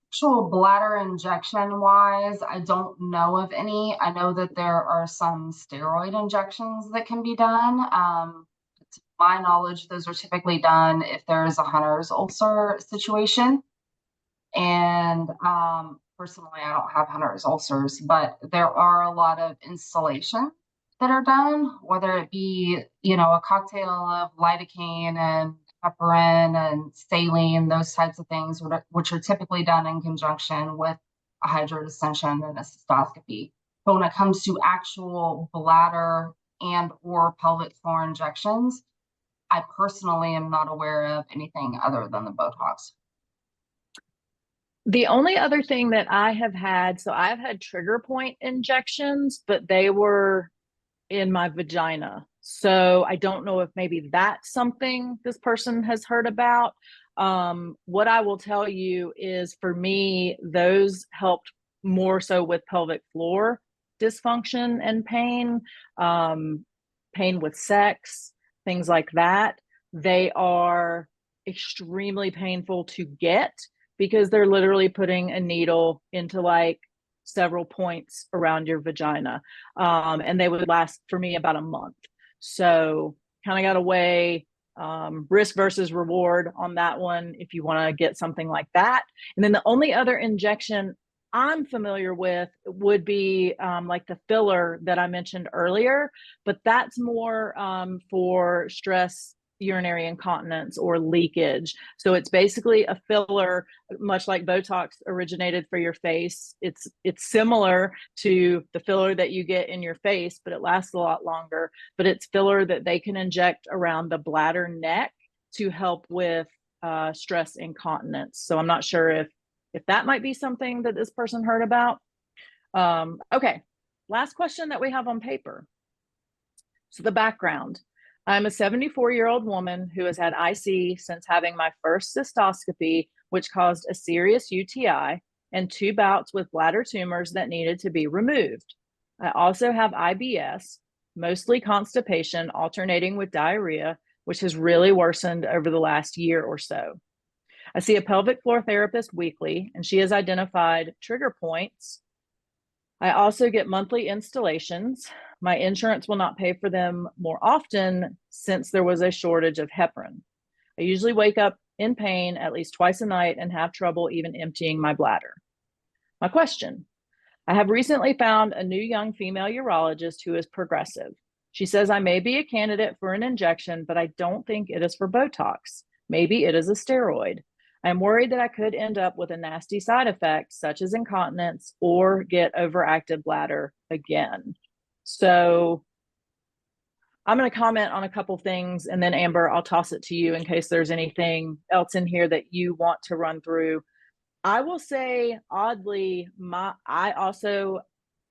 Actual bladder injection wise, I don't know of any. I know that there are some steroid injections that can be done. To my knowledge, those are typically done if there's a Hunter's ulcer situation. And personally, I don't have Hunter's ulcers, but there are a lot of installation that are done, whether it be, a cocktail of lidocaine and heparin and saline, those types of things, which are typically done in conjunction with a hydrodistension and a cystoscopy. But when it comes to actual bladder and or pelvic floor injections, I personally am not aware of anything other than the Botox. The only other thing that I have had, so I've had trigger point injections, but they were in my vagina. So I don't know if maybe that's something this person has heard about. What I will tell you is, for me, those helped more so with pelvic floor dysfunction and pain, pain with sex, things like that. They are extremely painful to get because they're literally putting a needle into like several points around your vagina. And they would last for me about a month. So kind of got to weigh risk versus reward on that one if you want to get something like that. And then the only other injection I'm familiar with would be like the filler that I mentioned earlier, but that's more for stress urinary incontinence or leakage. So it's basically a filler, much like Botox originated for your face. It's similar to the filler that you get in your face, but it lasts a lot longer. But it's filler that they can inject around the bladder neck to help with stress incontinence. So I'm not sure if that might be something that this person heard about. Okay, last question that we have on paper. So the background. I'm a 74-year-old woman who has had IC since having my first cystoscopy, which caused a serious UTI, and 2 bouts with bladder tumors that needed to be removed. I also have IBS, mostly constipation alternating with diarrhea, which has really worsened over the last year or so. I see a pelvic floor therapist weekly, and she has identified trigger points I also get monthly installations. My insurance will not pay for them more often since there was a shortage of heparin. I usually wake up in pain at least twice a night and have trouble even emptying my bladder. My question: I have recently found a new young female urologist who is progressive. She says I may be a candidate for an injection, but I don't think it is for Botox. Maybe it is a steroid. I am worried that I could end up with a nasty side effect, such as incontinence, or get overactive bladder again. So I'm going to comment on a couple things, and then Amber, I'll toss it to you in case there's anything else in here that you want to run through. I will say, oddly, I also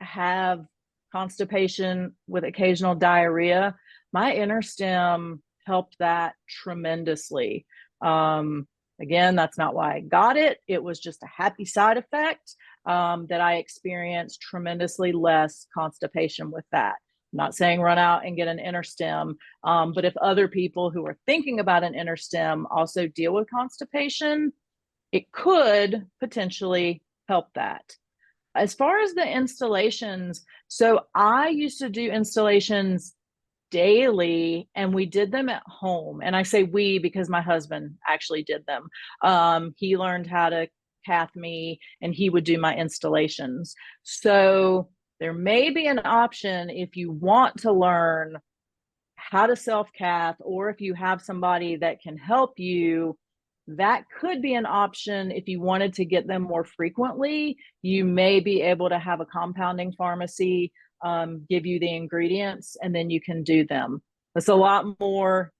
have constipation with occasional diarrhea. My InterStim helped that tremendously. Again, that's not why I got it. It was just a happy side effect that I experienced tremendously less constipation with that. I'm not saying run out and get an InterStim, but if other people who are thinking about an InterStim also deal with constipation, it could potentially help that. As far as the installations, so I used to do installations daily and we did them at home. And I say we because my husband actually did them. He learned how to cath me and he would do my installations. So there may be an option if you want to learn how to self-cath, or if you have somebody that can help you, that could be an option. If you wanted to get them more frequently, you may be able to have a compounding pharmacy give you the ingredients, and then you can do them. It's a lot more,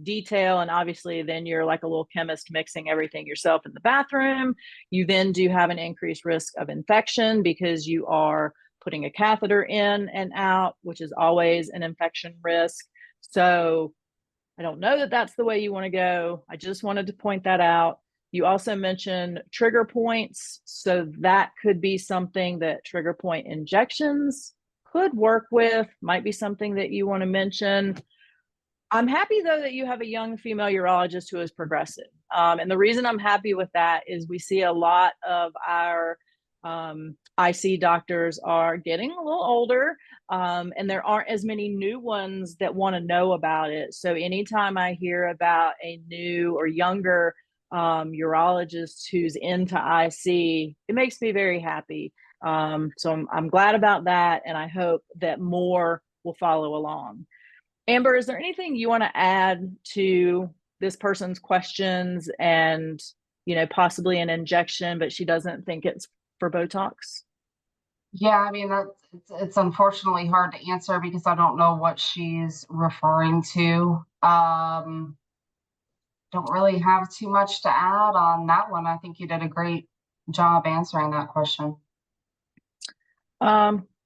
detail, and obviously then you're like a little chemist mixing everything yourself in the bathroom. You then do have an increased risk of infection because you are putting a catheter in and out, which is always an infection risk. So I don't know that that's the way you want to go. I just wanted to point that out. You also mentioned trigger points. So that could be something that trigger point injections could work with, might be something that you want to mention. I'm happy, though, that you have a young female urologist who is progressive. And the reason I'm happy with that is we see a lot of our IC doctors are getting a little older, and there aren't as many new ones that want to know about it. So anytime I hear about a new or younger urologist who's into IC, it makes me very happy. So I'm glad about that, and I hope that more will follow along. Amber, is there anything you want to add to this person's questions and, possibly an injection, but she doesn't think it's for Botox? Yeah, I mean, it's unfortunately hard to answer because I don't know what she's referring to. Don't really have too much to add on that one. I think you did a great job answering that question.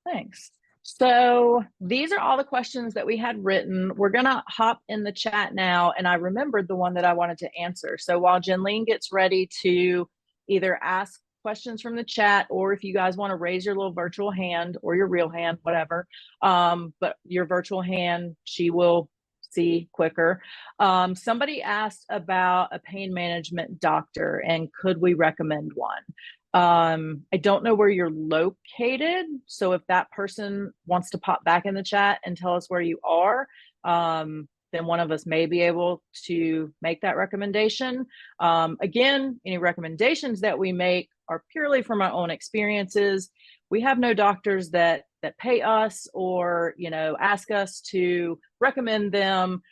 Thanks. So these are all the questions that we had written. We're going to hop in the chat now, and I remembered the one that I wanted to answer. So while Jenlene gets ready to either ask questions from the chat, or if you guys want to raise your little virtual hand or your real hand, whatever, but your virtual hand, she will see quicker. Somebody asked about a pain management doctor and could we recommend one? I don't know where you're located, so if that person wants to pop back in the chat and tell us where you are, then one of us may be able to make that recommendation. Again, any recommendations that we make are purely from our own experiences. We have no doctors that pay us or ask us to recommend them.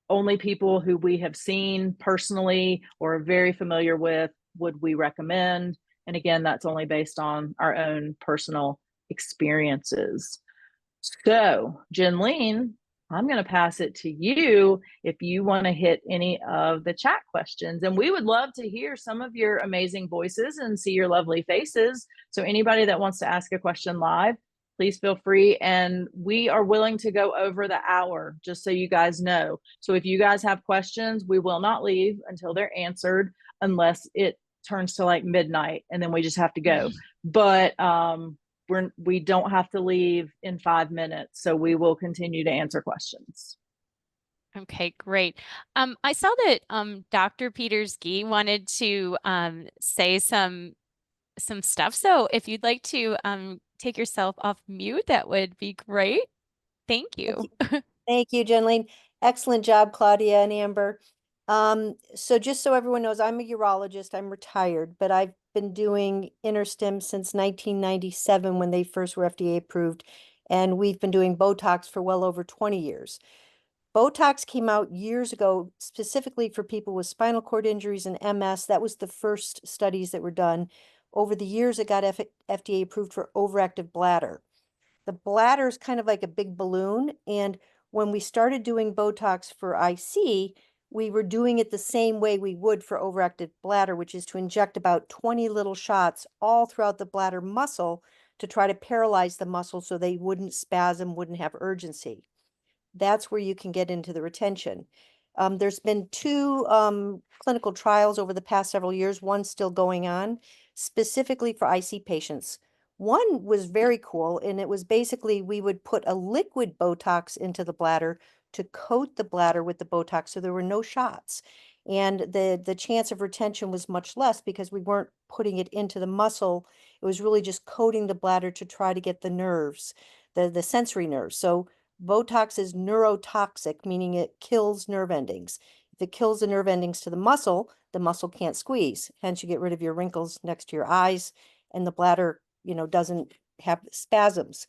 Only people who we have seen personally or are very familiar with would we recommend. And again, that's only based on our own personal experiences. So, Jenlene, I'm going to pass it to you if you want to hit any of the chat questions. And we would love to hear some of your amazing voices and see your lovely faces. So anybody that wants to ask a question live, please feel free. And we are willing to go over the hour, just so you guys know. So if you guys have questions, we will not leave until they're answered, unless it turns to like midnight and then we just have to go. But we don't have to leave in 5 minutes, so we will continue to answer questions. Okay, great. I saw that Dr. Peters-Gee wanted to say some some stuff. So if you'd like to take yourself off mute, that would be great. Thank Thank you. you. Thank you, Jenlene. Excellent job, Claudia and Amber. So just so everyone knows, I'm a urologist. I'm retired, but I've been doing InterStim since 1997 when they first were FDA approved, and we've been doing Botox for well over 20 years. Botox came out years ago specifically for people with spinal cord injuries and MS. That was the first studies that were done. Over the years, it got FDA approved for overactive bladder. The bladder is kind of like a big balloon. And when we started doing Botox for IC, we were doing it the same way we would for overactive bladder, which is to inject about 20 little shots all throughout the bladder muscle to try to paralyze the muscle so they wouldn't spasm, wouldn't have urgency. That's where you can get into the retention. There's been two clinical trials over the past several years, one still going on, specifically for IC patients. One was very cool, and it was basically we would put a liquid Botox into the bladder to coat the bladder with the Botox so there were no shots. And the chance of retention was much less because we weren't putting it into the muscle. It was really just coating the bladder to try to get the nerves, the sensory nerves. So Botox is neurotoxic, meaning it kills nerve endings. If it kills the nerve endings to the muscle can't squeeze. Hence, you get rid of your wrinkles next to your eyes, and the bladder, doesn't have spasms.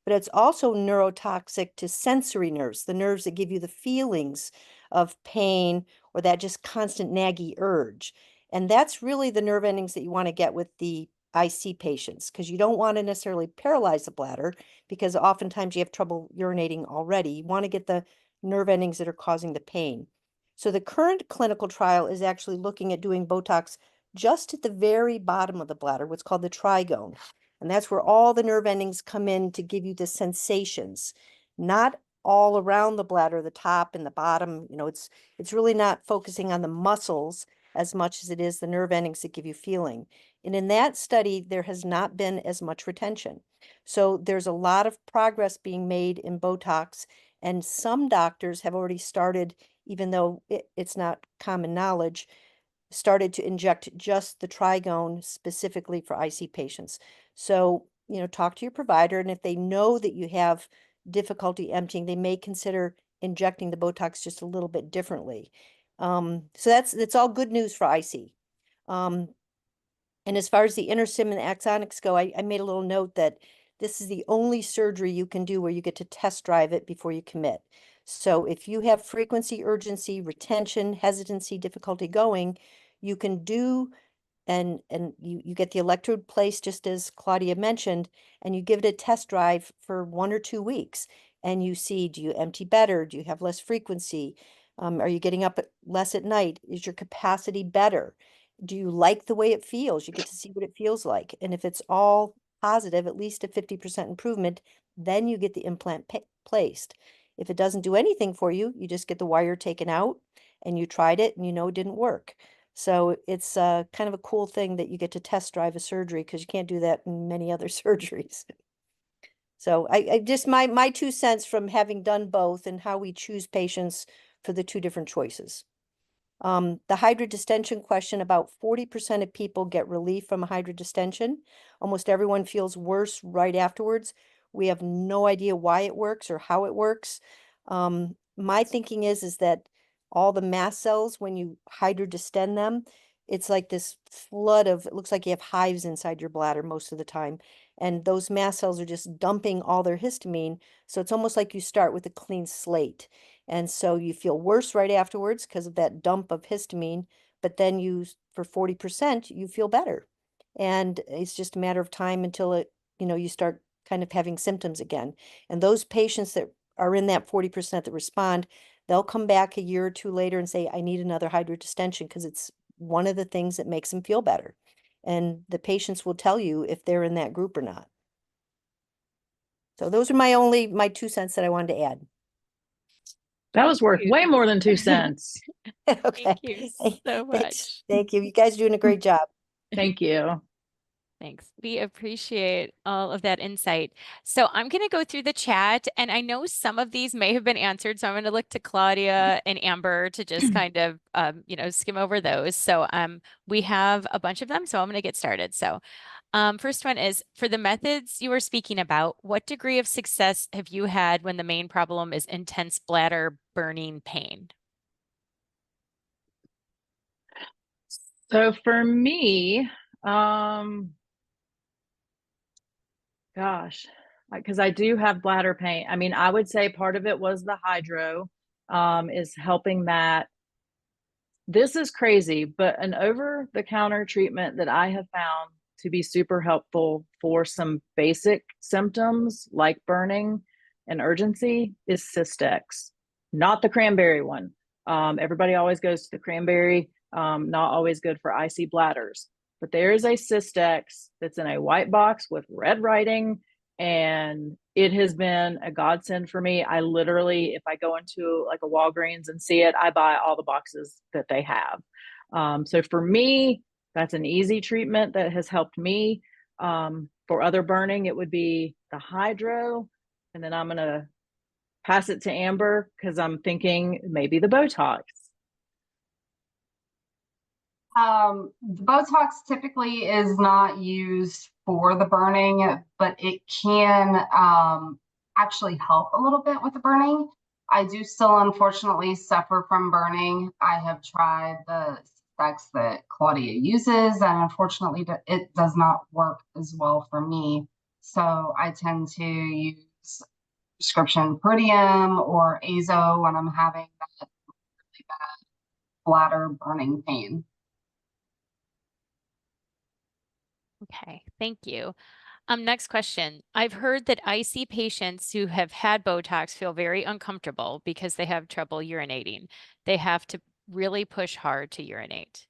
But it's also neurotoxic to sensory nerves, the nerves that give you the feelings of pain or that just constant naggy urge. And that's really the nerve endings that you want to get with the IC patients because you don't want to necessarily paralyze the bladder because oftentimes you have trouble urinating already. You want to get the nerve endings that are causing the pain. So the current clinical trial is actually looking at doing Botox just at the very bottom of the bladder, what's called the trigone. And that's where all the nerve endings come in to give you the sensations, not all around the bladder, the top and the bottom. It's really not focusing on the muscles as much as it is the nerve endings that give you feeling. And in that study, there has not been as much retention. So there's a lot of progress being made in Botox, and some doctors have already started, even though it's not common knowledge, started to inject just the trigone specifically for IC patients. So, talk to your provider, and if they know that you have difficulty emptying, they may consider injecting the Botox just a little bit differently. So that's all good news for IC. And as far as the InterStim and the axonics go, I made a little note that this is the only surgery you can do where you get to test drive it before you commit. So if you have frequency, urgency, retention, hesitancy, difficulty going, you can do and you get the electrode placed just as Claudia mentioned, and you give it a test drive for 1 or 2 weeks, and you see, do you empty better? Do you have less frequency? Are you getting up less at night? Is your capacity better? Do you like the way it feels? You get to see what it feels like. And if it's all positive, at least a 50% improvement, then you get the implant placed. If it doesn't do anything for you, you just get the wire taken out and you tried it and it didn't work. So it's kind of a cool thing that you get to test drive a surgery because you can't do that in many other surgeries. So I just my 2 cents from having done both and how we choose patients for the two different choices. The hydrodistension question, about 40% of people get relief from a hydrodistension. Almost everyone feels worse right afterwards. We have no idea why it works or how it works. My thinking is that all the mast cells, when you hydrodistend them, it's like this flood of, it looks like you have hives inside your bladder most of the time. And those mast cells are just dumping all their histamine. So it's almost like you start with a clean slate. And so you feel worse right afterwards because of that dump of histamine, but then for 40%, you feel better. And it's just a matter of time until you start kind of having symptoms again. And those patients that are in that 40% that respond, they'll come back a year or two later and say, I need another hydrodistension because it's one of the things that makes them feel better. And the patients will tell you if they're in that group or not. So those are my 2 cents that I wanted to add. That was worth you. way more than 2 cents. Okay. Thank you so much. Thank you. You guys are doing a great job. Thank you. Thanks. We appreciate all of that insight. So I'm going to go through the chat, and I know some of these may have been answered. So I'm going to look to Claudia and Amber to just kind of, skim over those. So we have a bunch of them, so I'm going to get started. So first one is, for the methods you were speaking about, what degree of success have you had when the main problem is intense bladder burning pain? So for me, gosh, because I do have bladder pain. I mean, I would say part of it was the hydro, is helping that. This is crazy, but an over-the-counter treatment that I have found to be super helpful for some basic symptoms like burning and urgency is Cystex, not the cranberry one. Everybody always goes to the cranberry, not always good for icy bladders. But there is a Cystex that's in a white box with red writing, and it has been a godsend for me. I literally, if I go into like a Walgreens and see it, I buy all the boxes that they have. So for me, that's an easy treatment that has helped me. For other burning, it would be the hydro, and then I'm gonna pass it to Amber because I'm thinking maybe the Botox. The Botox typically is not used for the burning, but it can actually help a little bit with the burning. I do still unfortunately suffer from burning. I have tried the specs that Claudia uses, and unfortunately it does not work as well for me. So I tend to use prescription Proteum or Azo when I'm having that really bad bladder burning pain. Okay, thank you. Next question. I've heard that IC patients who have had Botox feel very uncomfortable because they have trouble urinating. They have to really push hard to urinate.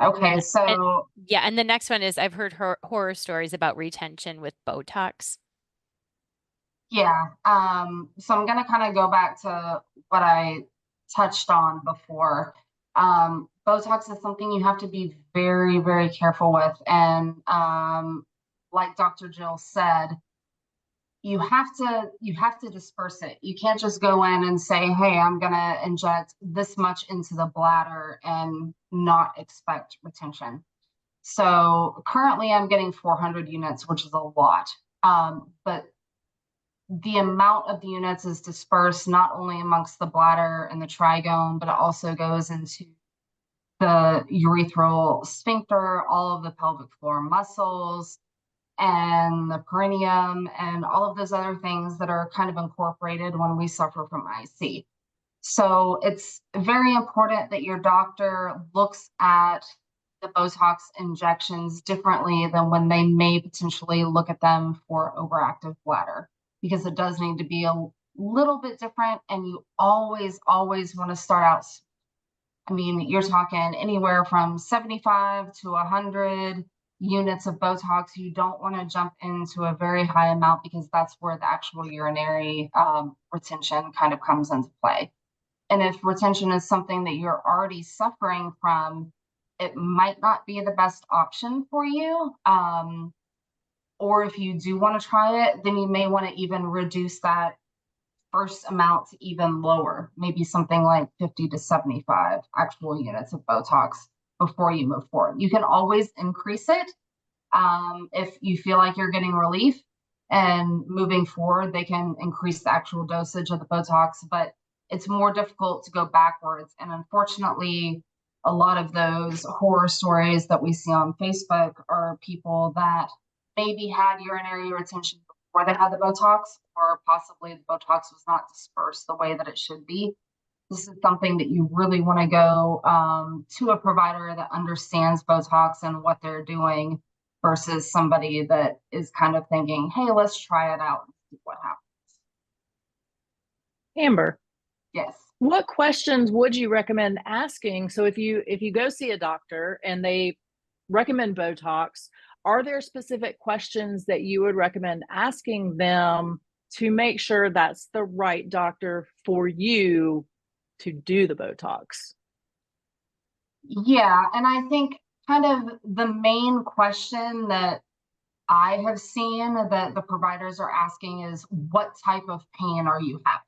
Okay, And, so yeah, and the next one is I've heard horror stories about retention with Botox. yeah, so I'm gonna kind of go back to what I touched on before. Botox is something you have to be very, very careful with, and like Dr. Jill said, you have to disperse it. You can't just go in and say, "Hey, I'm gonna inject this much into the bladder" and not expect retention. So currently, I'm getting 400 units, which is a lot. But the amount of the units is dispersed not only amongst the bladder and the trigone, but it also goes into the urethral sphincter, all of the pelvic floor muscles, and the perineum, and all of those other things that are kind of incorporated when we suffer from IC. So it's very important that your doctor looks at the Botox injections differently than when they may potentially look at them for overactive bladder, because it does need to be a little bit different. And you always, always want to start out. I mean, you're talking anywhere from 75 to 100 units of Botox. You don't want to jump into a very high amount because that's where the actual urinary retention kind of comes into play. And if retention is something that you're already suffering from, it might not be the best option for you. Or if you do want to try it, then you may want to even reduce that first amount to even lower, maybe something like 50 to 75 actual units of Botox before you move forward. You can always increase it if you feel like you're getting relief, and moving forward, they can increase the actual dosage of the Botox, but it's more difficult to go backwards. And unfortunately, a lot of those horror stories that we see on Facebook are people that maybe had urinary retention before they had the Botox, or possibly the Botox was not dispersed the way that it should be. This is something that you really want to go to a provider that understands Botox and what they're doing, versus somebody that is kind of thinking, hey, let's try it out and see what happens. Amber, Yes. what questions would you recommend asking? So if you go see a doctor and they recommend Botox, are there specific questions that you would recommend asking them to make sure that's the right doctor for you to do the Botox? Yeah, and I think kind of the main question that I have seen that the providers are asking is, what type of pain are you having?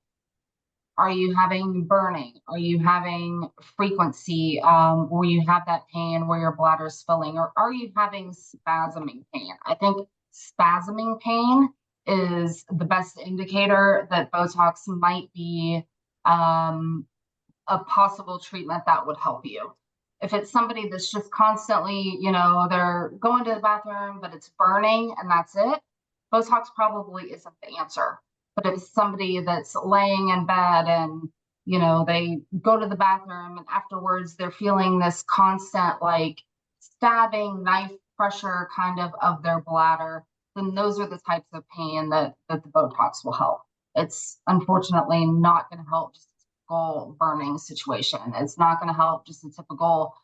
Are you having burning? Are you having frequency where you have that pain where your bladder is filling? Or are you having spasming pain? I think spasming pain is the best indicator that Botox might be a possible treatment that would help you. If it's somebody that's just constantly, they're going to the bathroom, but it's burning and that's it, Botox probably isn't the answer. But if it's somebody that's laying in bed and, they go to the bathroom and afterwards they're feeling this constant, like, stabbing knife pressure kind of their bladder, then those are the types of pain that the Botox will help. It's unfortunately not going to help just burning situation. It's not going to help just a typical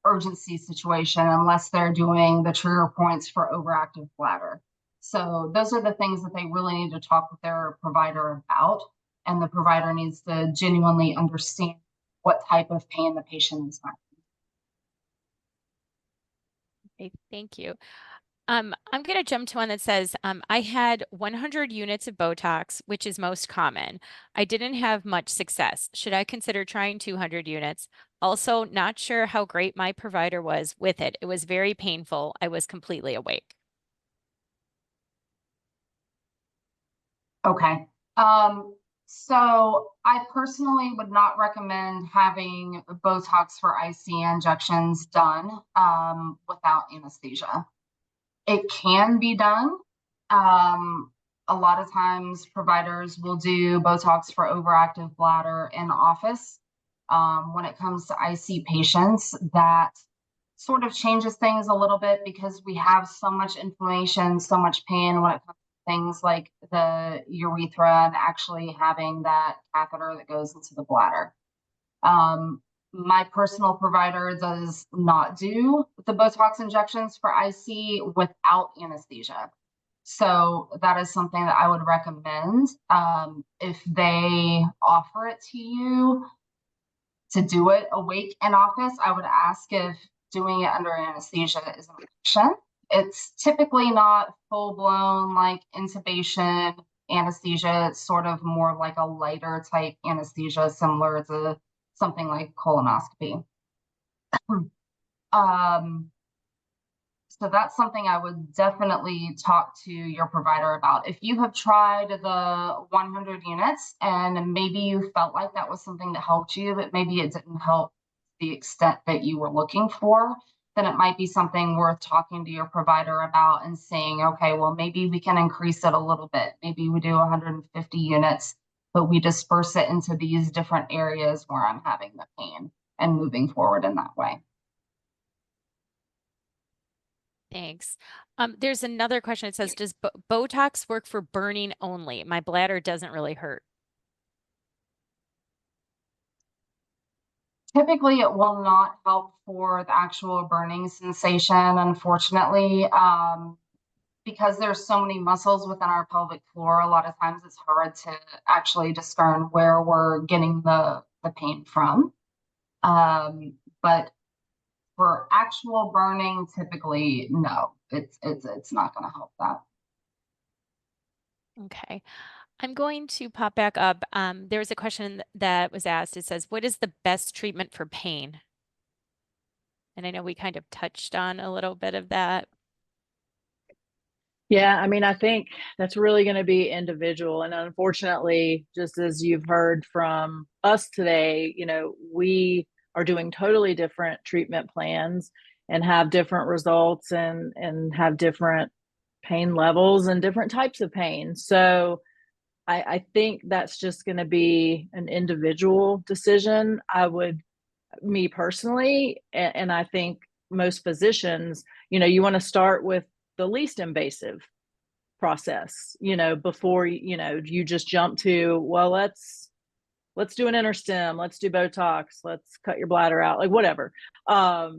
urgency situation unless they're doing the trigger points for overactive bladder. So those are the things that they really need to talk with their provider about, and the provider needs to genuinely understand what type of pain the patient is having. Okay, thank you. I'm going to jump to one that says, I had 100 units of Botox, which is most common. I didn't have much success. Should I consider trying 200 units? Also, not sure how great my provider was with it. It was very painful. I was completely awake. Okay. So I personally would not recommend having Botox for IC injections done without anesthesia. It can be done. A lot of times providers will do Botox for overactive bladder in office. When it comes to IC patients, that sort of changes things a little bit because we have so much inflammation, so much pain when it comes to things like the urethra and actually having that catheter that goes into the bladder. My personal provider does not do the Botox injections for IC without anesthesia. So that is something that I would recommend. If they offer it to you to do it awake in office, I would ask if doing it under anesthesia is an option. It's typically not full-blown like intubation anesthesia. It's sort of more like a lighter type anesthesia, similar to something like colonoscopy. So that's something I would definitely talk to your provider about. If you have tried the 100 units and maybe you felt like that was something that helped you, but maybe it didn't help the extent that you were looking for, then it might be something worth talking to your provider about and saying, okay, well, maybe we can increase it a little bit. Maybe we do 150 units, but we disperse it into these different areas where I'm having the pain and moving forward in that way. Thanks. There's another question. It says, does Botox work for burning only? My bladder doesn't really hurt. Typically, it will not help for the actual burning sensation, unfortunately, because there's so many muscles within our pelvic floor. A lot of times it's hard to actually discern where we're getting the pain from. But for actual burning, typically, no, it's not going to help that. Okay. I'm going to pop back up. There was a question that was asked. It says, what is the best treatment for pain? And I know we kind of touched on a little bit of that. Yeah, I mean, I think that's really going to be individual. And unfortunately, just as you've heard from us today, we are doing totally different treatment plans and have different results and have different pain levels and different types of pain. So I think that's just going to be an individual decision. Me personally, and I think most physicians, you want to start with the least invasive process, before, you just jump to, well, let's do an interstim, let's do Botox, let's cut your bladder out, like whatever. I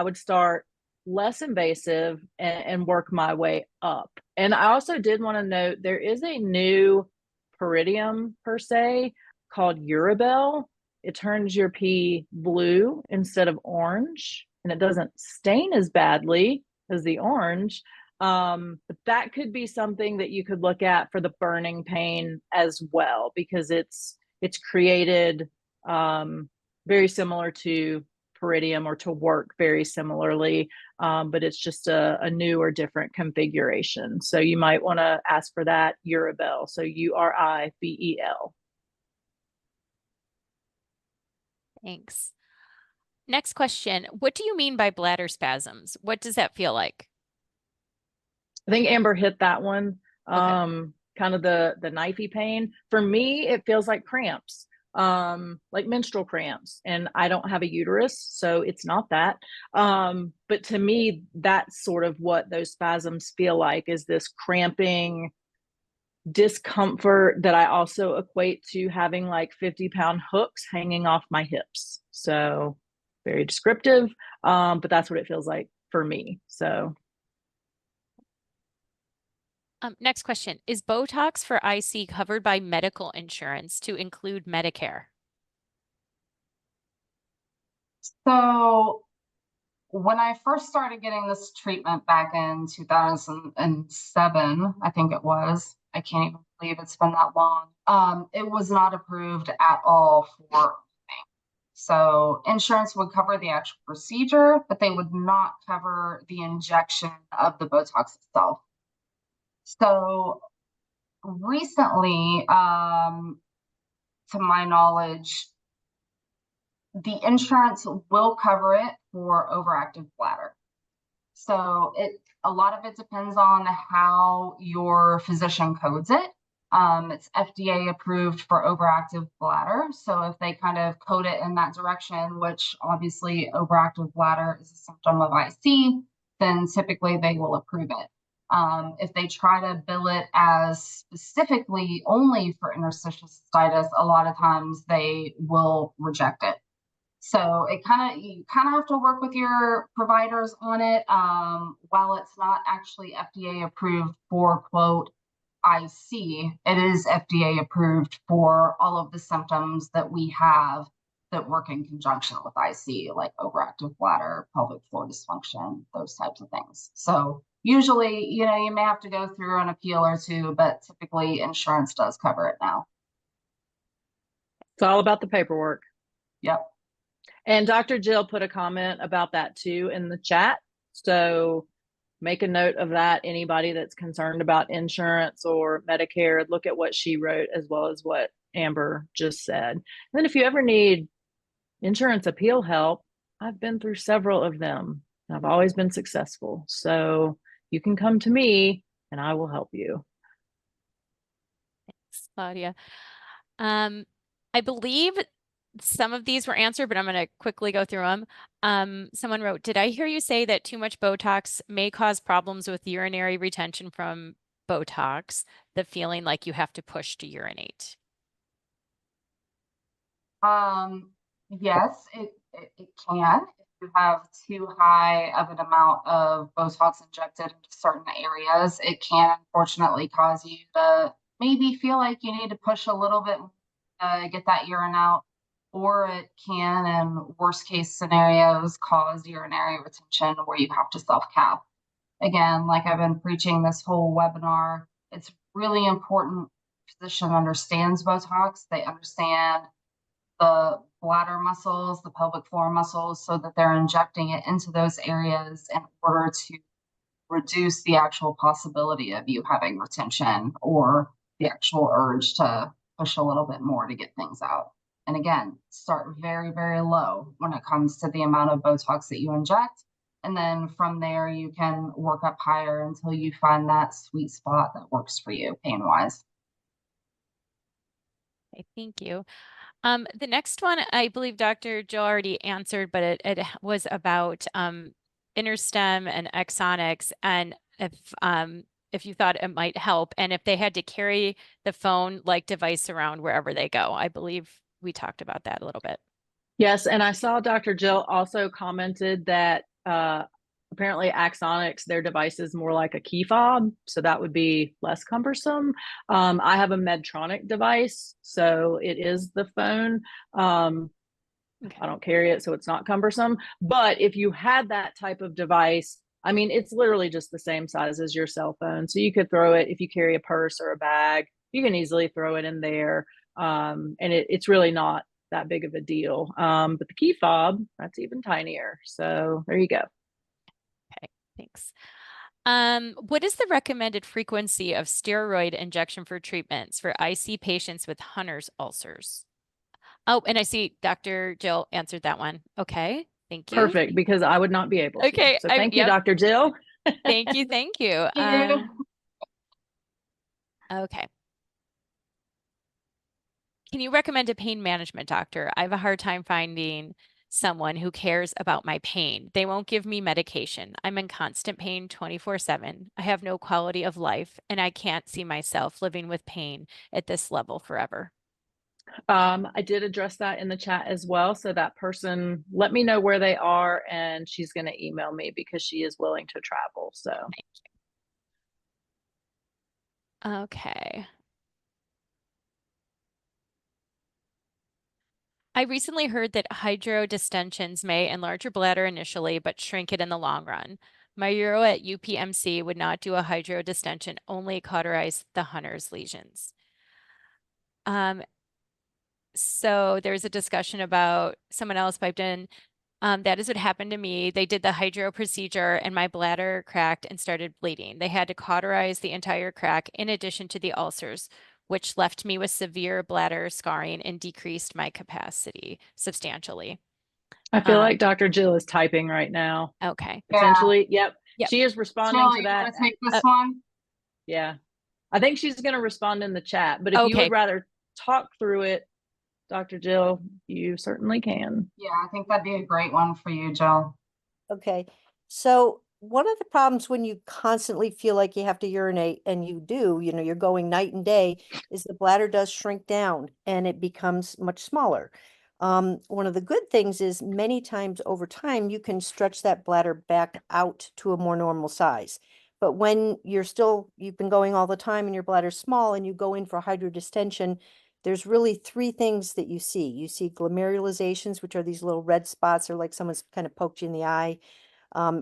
would start less invasive and work my way up. And I also did want to note there is a new peridium per se called Urabel. It turns your pee blue instead of orange. and it doesn't stain as badly as the orange. But that could be something that you could look at for the burning pain as well, because it's created very similar to Peridium or to work very similarly, but it's just a new or different configuration. So you might want to ask for that Uribel. So Uribel. Thanks. Next question. What do you mean by bladder spasms? What does that feel like? I think Amber hit that one. Okay. Kind of the knifey pain. For me, it feels like cramps, like menstrual cramps, and I don't have a uterus, so it's not that. But to me, that's sort of what those spasms feel like, is this cramping discomfort that I also equate to having like 50-pound hooks hanging off my hips. So very descriptive, but that's what it feels like for me. So next question. Is Botox for IC covered by medical insurance to include Medicare? So when I first started getting this treatment back in 2007, I think it was, I can't even believe it's been that long. It was not approved at all for me. So insurance would cover the actual procedure, but they would not cover the injection of the Botox itself. So recently, to my knowledge, the insurance will cover it for overactive bladder. So a lot of it depends on how your physician codes it. It's FDA approved for overactive bladder. So if they kind of code it in that direction, which obviously overactive bladder is a symptom of IC, then typically they will approve it. If they try to bill it as specifically only for interstitial cystitis, a lot of times they will reject it. So you kind of have to work with your providers on it. While it's not actually FDA approved for quote IC, it is FDA approved for all of the symptoms that we have that work in conjunction with IC, like overactive bladder, pelvic floor dysfunction, those types of things. So usually, you may have to go through an appeal or two, but typically insurance does cover it now. it's all about the paperwork. Yep. And Dr. Jill put a comment about that too in the chat. So make a note of that. Anybody that's concerned about insurance or Medicare, look at what she wrote as well as what Amber just said. And then if you ever need insurance appeal help, I've been through several of them. I've always been successful. So you can come to me and I will help you. Thanks, Claudia. I believe some of these were answered, but I'm going to quickly go through them. Someone wrote, did I hear you say that too much Botox may cause problems with urinary retention from Botox, the feeling like you have to push to urinate? Yes, it can. If you have too high of an amount of Botox injected into certain areas, it can unfortunately cause you to maybe feel like you need to push a little bit to get that urine out, or it can, in worst case scenarios, cause urinary retention where you have to self-cap. Again, like I've been preaching this whole webinar, it's really important the physician understands Botox. They understand the bladder muscles, the pelvic floor muscles, so that they're injecting it into those areas in order to reduce the actual possibility of you having retention or the actual urge to push a little bit more to get things out. And again, start very, very low when it comes to the amount of Botox that you inject. And then from there, you can work up higher until you find that sweet spot that works for you pain-wise. Okay, thank you. The next one, I believe Dr. Joe already answered, but it was about InterStem and Axonics, and if you thought it might help, and if they had to carry the phone-like device around wherever they go. I believe we talked about that a little bit. Yes, and I saw Dr. Jill also commented that apparently Axonics, their device is more like a key fob, so that would be less cumbersome. I have a Medtronic device, so it is the phone. Okay. I don't carry it, so it's not cumbersome. But if you had that type of device, I mean, it's literally just the same size as your cell phone. So you could throw it if you carry a purse or a bag, you can easily throw it in there. And it's really not that big of a deal. But the key fob, that's even tinier. So there you go. Okay, thanks. What is the recommended frequency of steroid injection for treatments for IC patients with Hunner's ulcers? Oh, and I see Dr. Jill answered that one. Okay, thank you. Perfect, because I would not be able to. Okay, So thank you, yep, Dr. Jill. thank you, thank you. You. Okay. Can you recommend a pain management doctor? I have a hard time finding someone who cares about my pain. They won't give me medication. I'm in constant pain 24/7. I have no quality of life, and I can't see myself living with pain at this level forever. I did address that in the chat as well. So that person, let me know where they are, and she's going to email me because she is willing to travel. So Okay. I recently heard that hydrodistensions may enlarge your bladder initially, but shrink it in the long run. My uro at UPMC would not do a hydrodistension, only cauterize the Hunner's lesions. So there's a discussion about someone else piped in. That is what happened to me. They did the hydro procedure and my bladder cracked and started bleeding. They had to cauterize the entire crack in addition to the ulcers, which left me with severe bladder scarring and decreased my capacity substantially. I feel like Dr. Jill is typing right now. Okay. Potentially. Yeah. Yep. Yep. She is responding Jill, to you that. want to take this one? Yeah. I think she's going to respond in the chat. But if you Okay. would rather talk through it, Dr. Jill, you certainly can. Yeah, I think that'd be a great one for you, Jill. Okay, so one of the problems when you constantly feel like you have to urinate, and you do, you're going night and day, is the bladder does shrink down and it becomes much smaller. One of the good things is many times over time, you can stretch that bladder back out to a more normal size. But when you've been going all the time and your bladder's small and you go in for hydrodistension, there's really three things that you see. You see glomerularizations, which are these little red spots, or like someone's kind of poked you in the eye.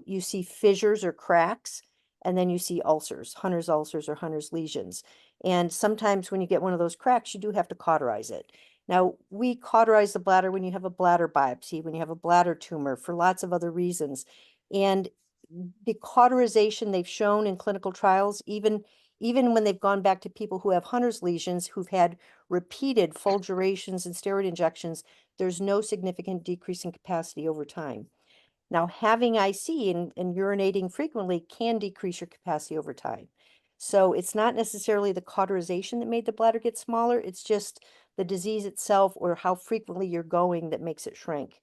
You see fissures or cracks, and then you see ulcers, Hunner's ulcers or Hunner's lesions. And sometimes when you get one of those cracks, you do have to cauterize it. Now, we cauterize the bladder when you have a bladder biopsy, when you have a bladder tumor, for lots of other reasons. And the cauterization they've shown in clinical trials, even when they've gone back to people who have Hunner's lesions, who've had repeated fulgurations and steroid injections, there's no significant decrease in capacity over time. Now, having IC and urinating frequently can decrease your capacity over time. So it's not necessarily the cauterization that made the bladder get smaller, it's just the disease itself or how frequently you're going that makes it shrink.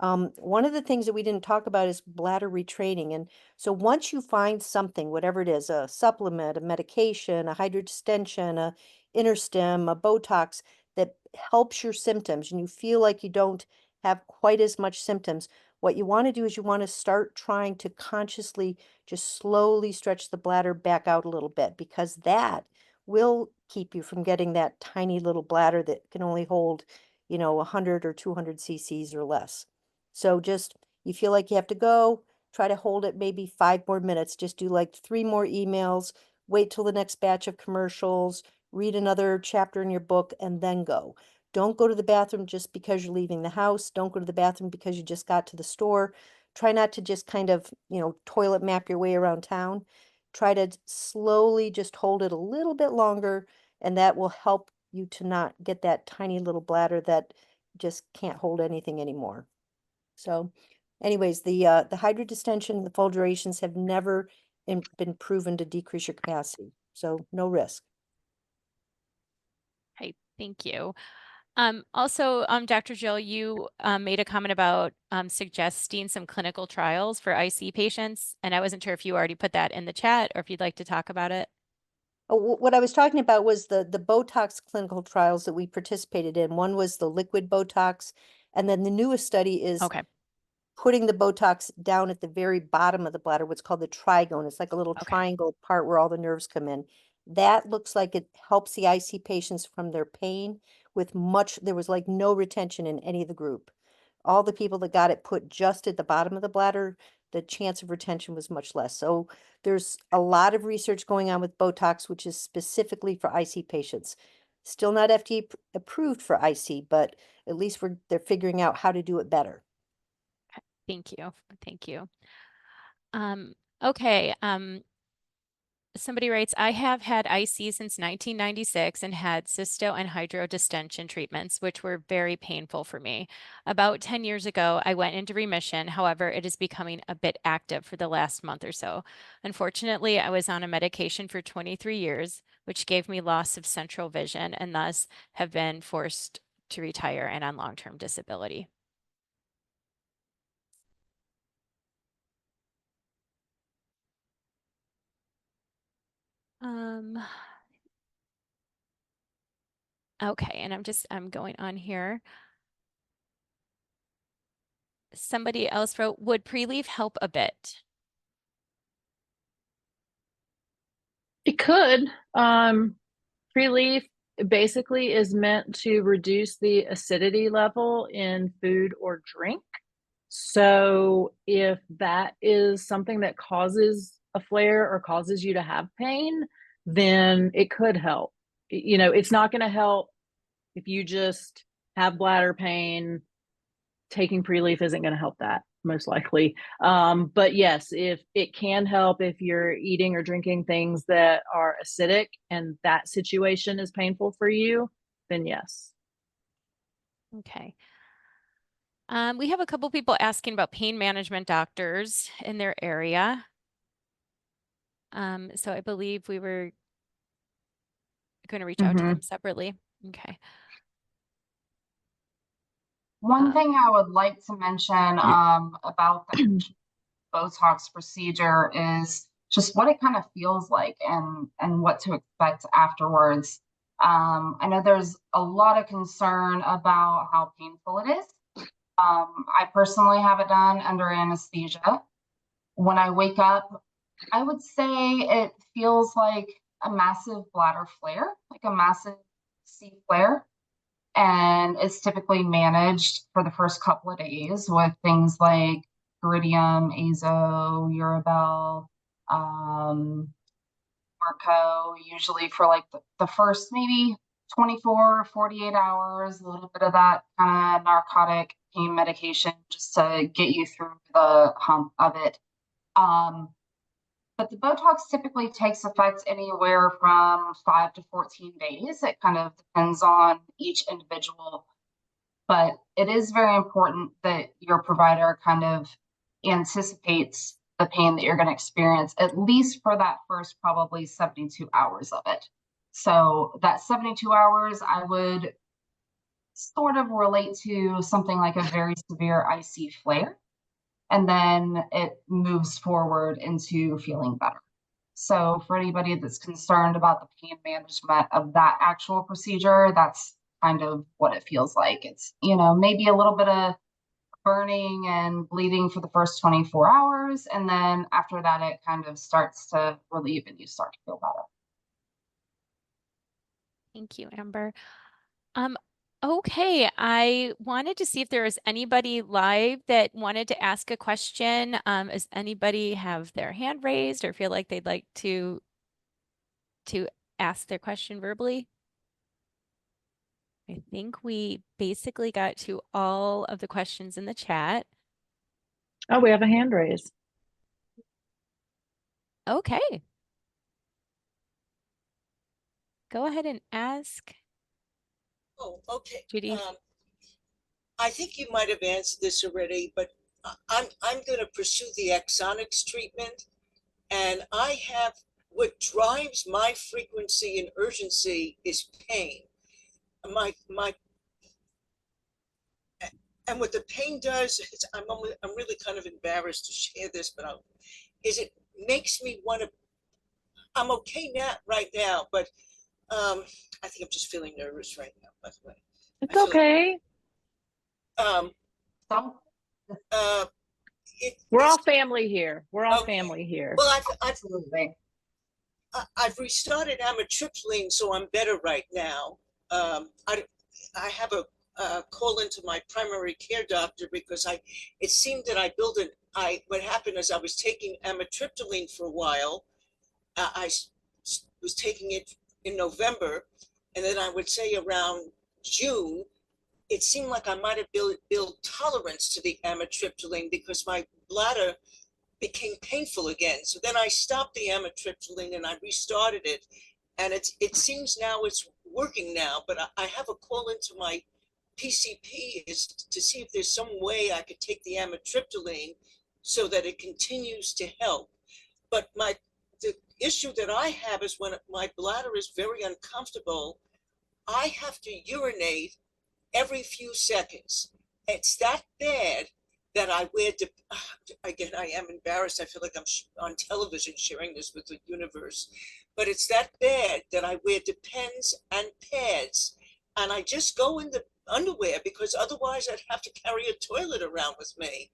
One of the things that we didn't talk about is bladder retraining. And so once you find something, whatever it is, a supplement, a medication, a hydrodistension, a InterStim, a Botox that helps your symptoms, and you feel like you don't have quite as much symptoms, what you want to do is you want to start trying to consciously just slowly stretch the bladder back out a little bit, because that will keep you from getting that tiny little bladder that can only hold, 100 or 200 cc's or less. So just, you feel like you have to go, try to hold it maybe 5 more minutes. Just do like 3 more emails, wait till the next batch of commercials, read another chapter in your book, and then go. Don't go to the bathroom just because you're leaving the house. Don't go to the bathroom because you just got to the store. Try not to just kind of, toilet map your way around town. Try to slowly just hold it a little bit longer, and that will help you to not get that tiny little bladder that just can't hold anything anymore. So anyways, the hydrodistension, the fulgurations have never been proven to decrease your capacity. So no risk. Okay, thank you. Also, Dr. Jill, you made a comment about suggesting some clinical trials for IC patients, and I wasn't sure if you already put that in the chat or if you'd like to talk about it. Oh, what I was talking about was the Botox clinical trials that we participated in. One was the liquid Botox, and then the newest study is Okay, putting the Botox down at the very bottom of the bladder, what's called the trigone. It's like a little okay. triangle part where all the nerves come in. That looks like it helps the IC patients from their pain with there was like no retention in any of the group. all the people that got it put just at the bottom of the bladder, the chance of retention was much less. So there's a lot of research going on with Botox, which is specifically for IC patients. Still not FDA approved for IC, but at least they're figuring out how to do it better. Thank you. Thank you. Okay. Somebody writes, I have had IC since 1996 and had cysto and hydrodistension treatments, which were very painful for me. About 10 years ago, I went into remission. However, it is becoming a bit active for the last month or so. Unfortunately, I was on a medication for 23 years, which gave me loss of central vision and thus have been forced to retire and on long-term disability. Okay, and I'm going on here. Somebody else wrote, would pre-leaf help a bit? It could. Pre-leaf basically is meant to reduce the acidity level in food or drink. So if that is something that causes a flare or causes you to have pain, then it could help. You know, it's not going to help if you just have bladder pain. Taking pre-leaf isn't going to help that, most likely. But yes, if it can help if you're eating or drinking things that are acidic and that situation is painful for you, then yes. Okay. We have a couple people asking about pain management doctors in their area. So I believe we were going to reach out to them separately. Okay. One thing I would like to mention about the Botox procedure is just what it kind of feels like and what to expect afterwards. I know there's a lot of concern about how painful it is. I personally have it done under anesthesia. When I wake up, I would say it feels like a massive bladder flare, like a massive C flare. And it's typically managed for the first couple of days with things like Iridium, Azo, Urabel, Marco, usually for like the first maybe 24 or 48 hours, a little bit of that kind of narcotic pain medication just to get you through the hump of it. But the Botox typically takes effect anywhere from 5 to 14 days. It kind of depends on each individual. But it is very important that your provider kind of anticipates the pain that you're going to experience, at least for that first probably 72 hours of it. So that 72 hours, I would sort of relate to something like a very severe IC flare. And then it moves forward into feeling better. So for anybody that's concerned about the pain management of that actual procedure, that's kind of what it feels like. It's, you know, maybe a little bit of burning and bleeding for the first 24 hours. And then after that, it kind of starts to relieve and you start to feel better. Thank you, Amber. Okay, I wanted to see if there was anybody live that wanted to ask a question. Does anybody have their hand raised or feel like they'd like to ask their question verbally? I think we basically got to all of the questions in the chat. Oh, we have a hand raised. Okay. Go ahead and ask. Oh, okay. Judy. I think you might have answered this already, but I'm going to pursue the axonics treatment, and I have what drives my frequency and urgency is pain. And what the pain does is I'm really kind of embarrassed to share this, but it makes me want to. I'm okay now, right now, but I think I'm just feeling nervous right now. By the way, it's okay. We're all family here. We're all family here. Well, I've restarted amitriptyline, so I'm better right now. I have a call into my primary care doctor because it seemed that what happened is I was taking amitriptyline for a while. I was taking it in November, and then I would say around June, it seemed like I might have built tolerance to the amitriptyline because my bladder became painful again. So then I stopped the amitriptyline and I restarted it, and it seems now it's working now. But I have a call into my PCP is to see if there's some way I could take the amitriptyline so that it continues to help. But the issue that I have is when my bladder is very uncomfortable, I have to urinate every few seconds. It's that bad that I wear, again, I am embarrassed. I feel like I'm on television sharing this with the universe, but it's that bad that I wear Depends and pads. And I just go in the underwear because otherwise I'd have to carry a toilet around with me.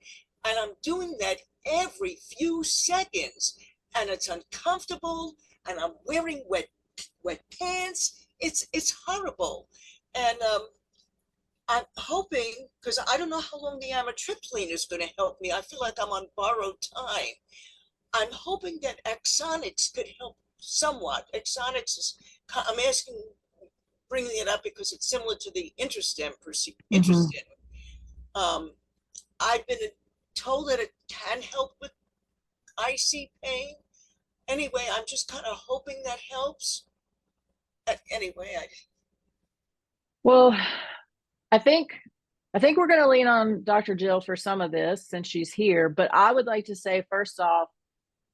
And I'm doing that every few seconds. And it's uncomfortable. And I'm wearing wet pants. It's horrible. And I'm hoping, because I don't know how long the amitriptyline is going to help me. I feel like I'm on borrowed time. I'm hoping that Axonics could help somewhat. Axonics is, I'm asking, bringing it up because it's similar to the Interstem. I've been told that it can help with icy pain. Anyway, I'm just kind of hoping that helps. Anyway, Well, I think we're going to lean on Dr. Jill for some of this since she's here, but I would like to say, first off,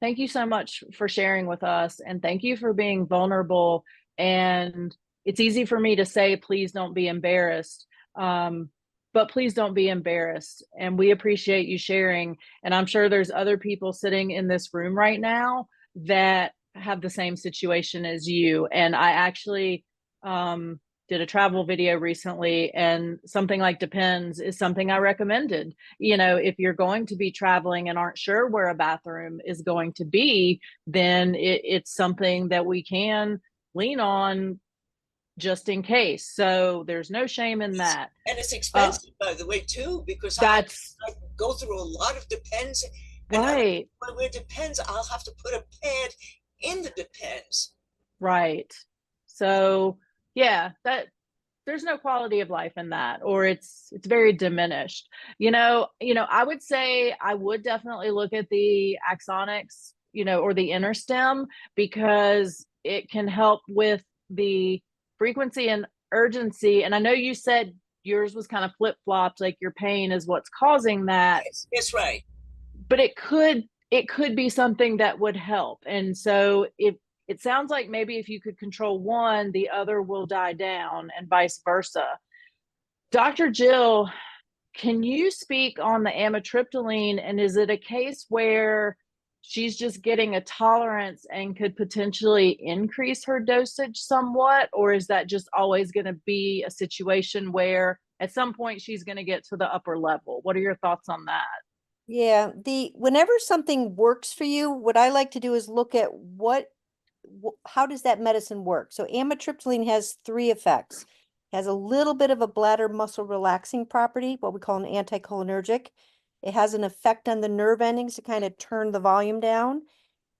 thank you so much for sharing with us, and thank you for being vulnerable. And it's easy for me to say, please don't be embarrassed, but please don't be embarrassed. And we appreciate you sharing. And I'm sure there's other people sitting in this room right now that have the same situation as you. And I actually did a travel video recently, and something like Depends is something I recommended. You know, if you're going to be traveling and aren't sure where a bathroom is going to be, then it's something that we can lean on just in case. So there's no shame in that. And it's expensive, by the way, too, because I go through a lot of Depends. And right. When it Depends, I'll have to put a pad in the Depends. Right. So yeah, that there's no quality of life in that, or it's very diminished. I would say I would definitely look at the Axonics, or the Interstem, because it can help with the frequency and urgency. And I know you said yours was kind of flip-flopped, like your pain is what's causing that. Yes, right. But it could be something that would help. And so if it sounds like maybe if you could control one, the other will die down, and vice versa. Dr. Jill, can you speak on the amitriptyline? And is it a case where she's just getting a tolerance and could potentially increase her dosage somewhat? Or is that just always going to be a situation where at some point she's going to get to the upper level? What are your thoughts on that? Yeah, whenever something works for you, what I like to do is look at how does that medicine work? So amitriptyline has three effects. It has a little bit of a bladder muscle relaxing property, what we call an anticholinergic. It has an effect on the nerve endings to kind of turn the volume down,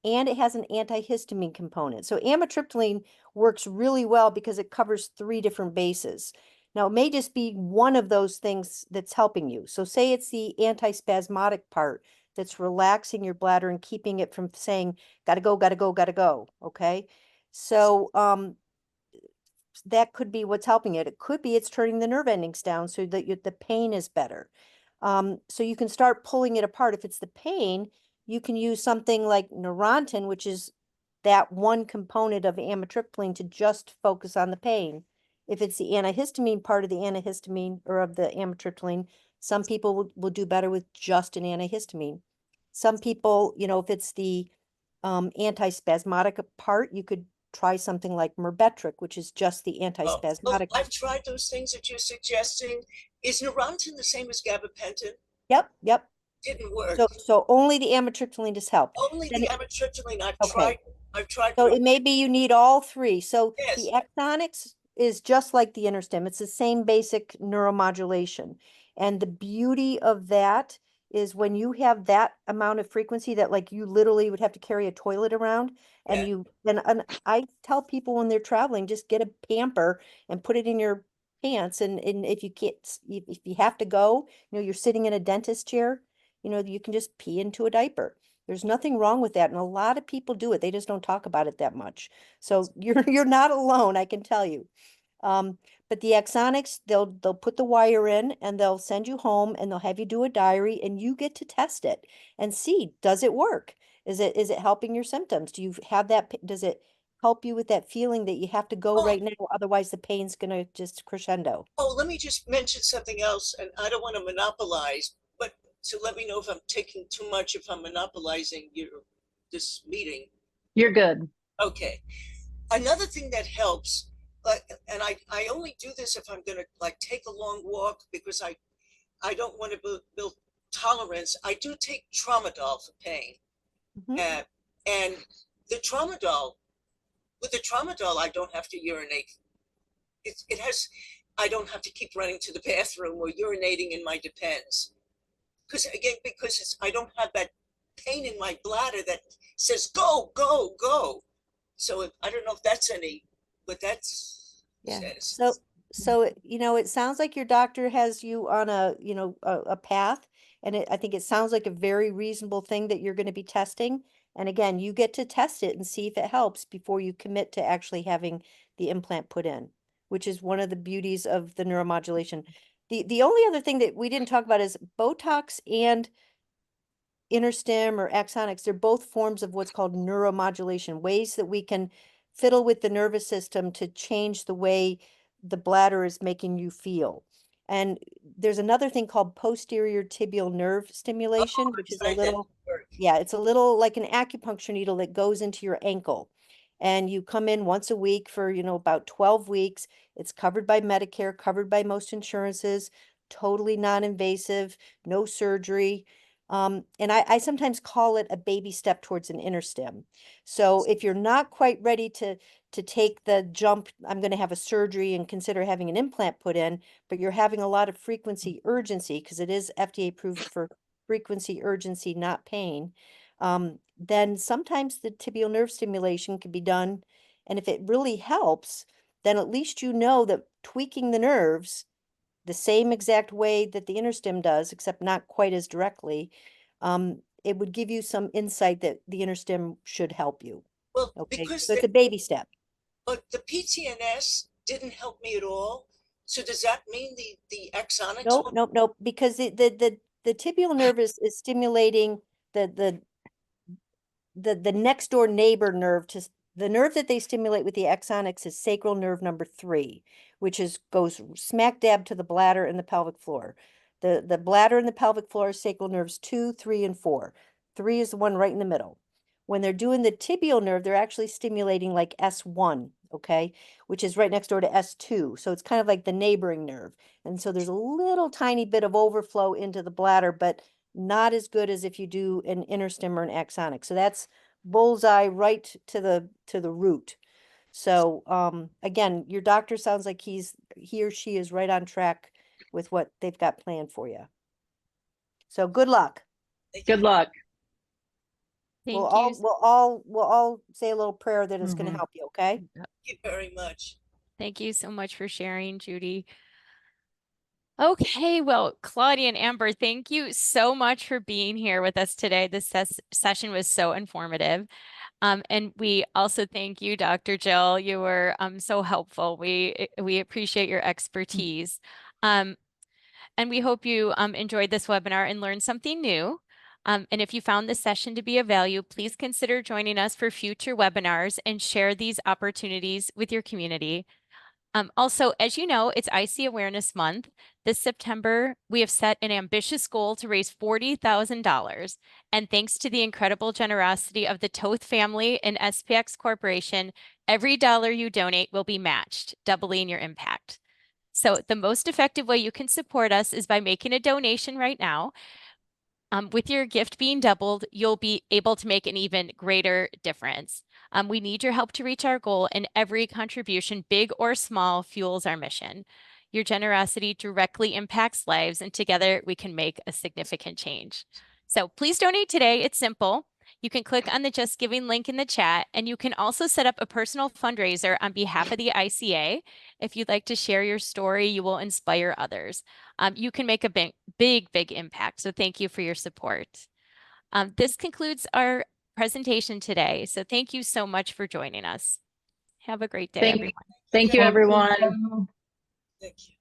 and it has an antihistamine component. So amitriptyline works really well because it covers three different bases. Now, it may just be one of those things that's helping you. So say it's the antispasmodic part that's relaxing your bladder and keeping it from saying, gotta go, gotta go, gotta go. Okay. So that could be what's helping it. It could be it's turning the nerve endings down so that the pain is better. So you can start pulling it apart. If it's the pain, you can use something like Neurontin, which is that one component of amitriptyline, to just focus on the pain. If it's the antihistamine part of the antihistamine or of the amitriptyline, some people will do better with just an antihistamine. Some people, if it's the antispasmodic part, you could try something like Myrbetriq, which is just the antispasmodic. I've tried those things that you're suggesting. Is Neurontin the same as gabapentin? Yep. Didn't work. So only the amitriptyline has helped. Only the amitriptyline. I've tried. So it may be you need all three. So yes. the Axonics is just like the InterStim. It's the same basic neuromodulation. And the beauty of that is when you have that amount of frequency that like you literally would have to carry a toilet around and Yeah. you and I tell people when they're traveling, just get a pamper and put it in your pants. And if you can't, if you have to go, you're sitting in a dentist chair, you can just pee into a diaper. There's nothing wrong with that. And a lot of people do it. They just don't talk about it that much. So you're not alone, I can tell you. Um, but the axonics, they'll put the wire in and they'll send you home and they'll have you do a diary and you get to test it and see, does it work? Is it helping your symptoms? Do you have that, does it help you with that feeling that you have to go Oh, right now, otherwise the pain's gonna just crescendo? oh, let me just mention something else, and I don't want to monopolize, but so let me know if I'm taking too much, if I'm monopolizing this meeting. You're good. Okay. Another thing that helps, and I only do this if I'm gonna like take a long walk because I don't want to build tolerance. I do take tramadol for pain, Mhm. and the tramadol with the tramadol I don't have to urinate. It has I don't have to keep running to the bathroom or urinating in my Depends because I don't have that pain in my bladder that says go go go. So I don't know if that's any, but that's Yeah. says. So, it sounds like your doctor has you on a path. And I think it sounds like a very reasonable thing that you're going to be testing. And again, you get to test it and see if it helps before you commit to actually having the implant put in, which is one of the beauties of the neuromodulation. The only other thing that we didn't talk about is Botox and InterStim or axonics. They're both forms of what's called neuromodulation, ways that we can fiddle with the nervous system to change the way the bladder is making you feel. And there's another thing called posterior tibial nerve Oh, stimulation, which I've is a tried that little, work. yeah, it's a little like an acupuncture needle that goes into your ankle. And you come in once a week for, about 12 weeks. It's covered by Medicare, covered by most insurances, totally non-invasive, no surgery. And I sometimes call it a baby step towards an InterStim. So if you're not quite ready to take the jump, I'm going to have a surgery and consider having an implant put in, but you're having a lot of frequency urgency because it is FDA approved for frequency urgency, not pain. Then sometimes the tibial nerve stimulation can be done. And if it really helps, then at least you know that tweaking the nerves the same exact way that the InterStim does, except not quite as directly, it would give you some insight that the InterStim should help you. Well, Okay, because so it's a baby step. but the PTNS didn't help me at all. So does that mean the axonics Nope, will? nope, nope, because the tibial nerve is stimulating the the next door neighbor nerve to the nerve that they stimulate with the axonics is sacral nerve number 3, which goes smack dab to the bladder and the pelvic floor. The bladder and the pelvic floor is sacral nerves 2, 3, and 4. 3 is the one right in the middle. When they're doing the tibial nerve, they're actually stimulating like S1, okay, which is right next door to S2. So it's kind of like the neighboring nerve. And so there's a little tiny bit of overflow into the bladder, but not as good as if you do an InterStim or an axonic. So that's bullseye right to the root. So again, your doctor sounds like he or she is right on track with what they've got planned for you. So good luck. Good luck. We'll Thank you. all we'll all say a little prayer that it's going to Mhm. help you, okay? Thank you very much. Thank you so much for sharing, Judy. Okay, well, Claudia and Amber, thank you so much for being here with us today. This session was so informative. And we also thank you, Dr. Jill. You were so helpful. We appreciate your expertise. And we hope you enjoyed this webinar and learned something new. And if you found this session to be of value, please consider joining us for future webinars and share these opportunities with your community. Also, as you know, it's IC Awareness Month. This September, we have set an ambitious goal to raise $40,000. And thanks to the incredible generosity of the Toth family and SPX Corporation, every dollar you donate will be matched, doubling your impact. So the most effective way you can support us is by making a donation right now. With your gift being doubled, you'll be able to make an even greater difference. We need your help to reach our goal, and every contribution, big or small, fuels our mission. Your generosity directly impacts lives, and together we can make a significant change. So please donate today. It's simple. You can click on the Just Giving link in the chat, and you can also set up a personal fundraiser on behalf of the ICA. If you'd like to share your story, you will inspire others. You can make a big impact. So thank you for your support. This concludes our presentation today. So thank you so much for joining us. Have a great day, everyone. Thank you, everyone. Thank you.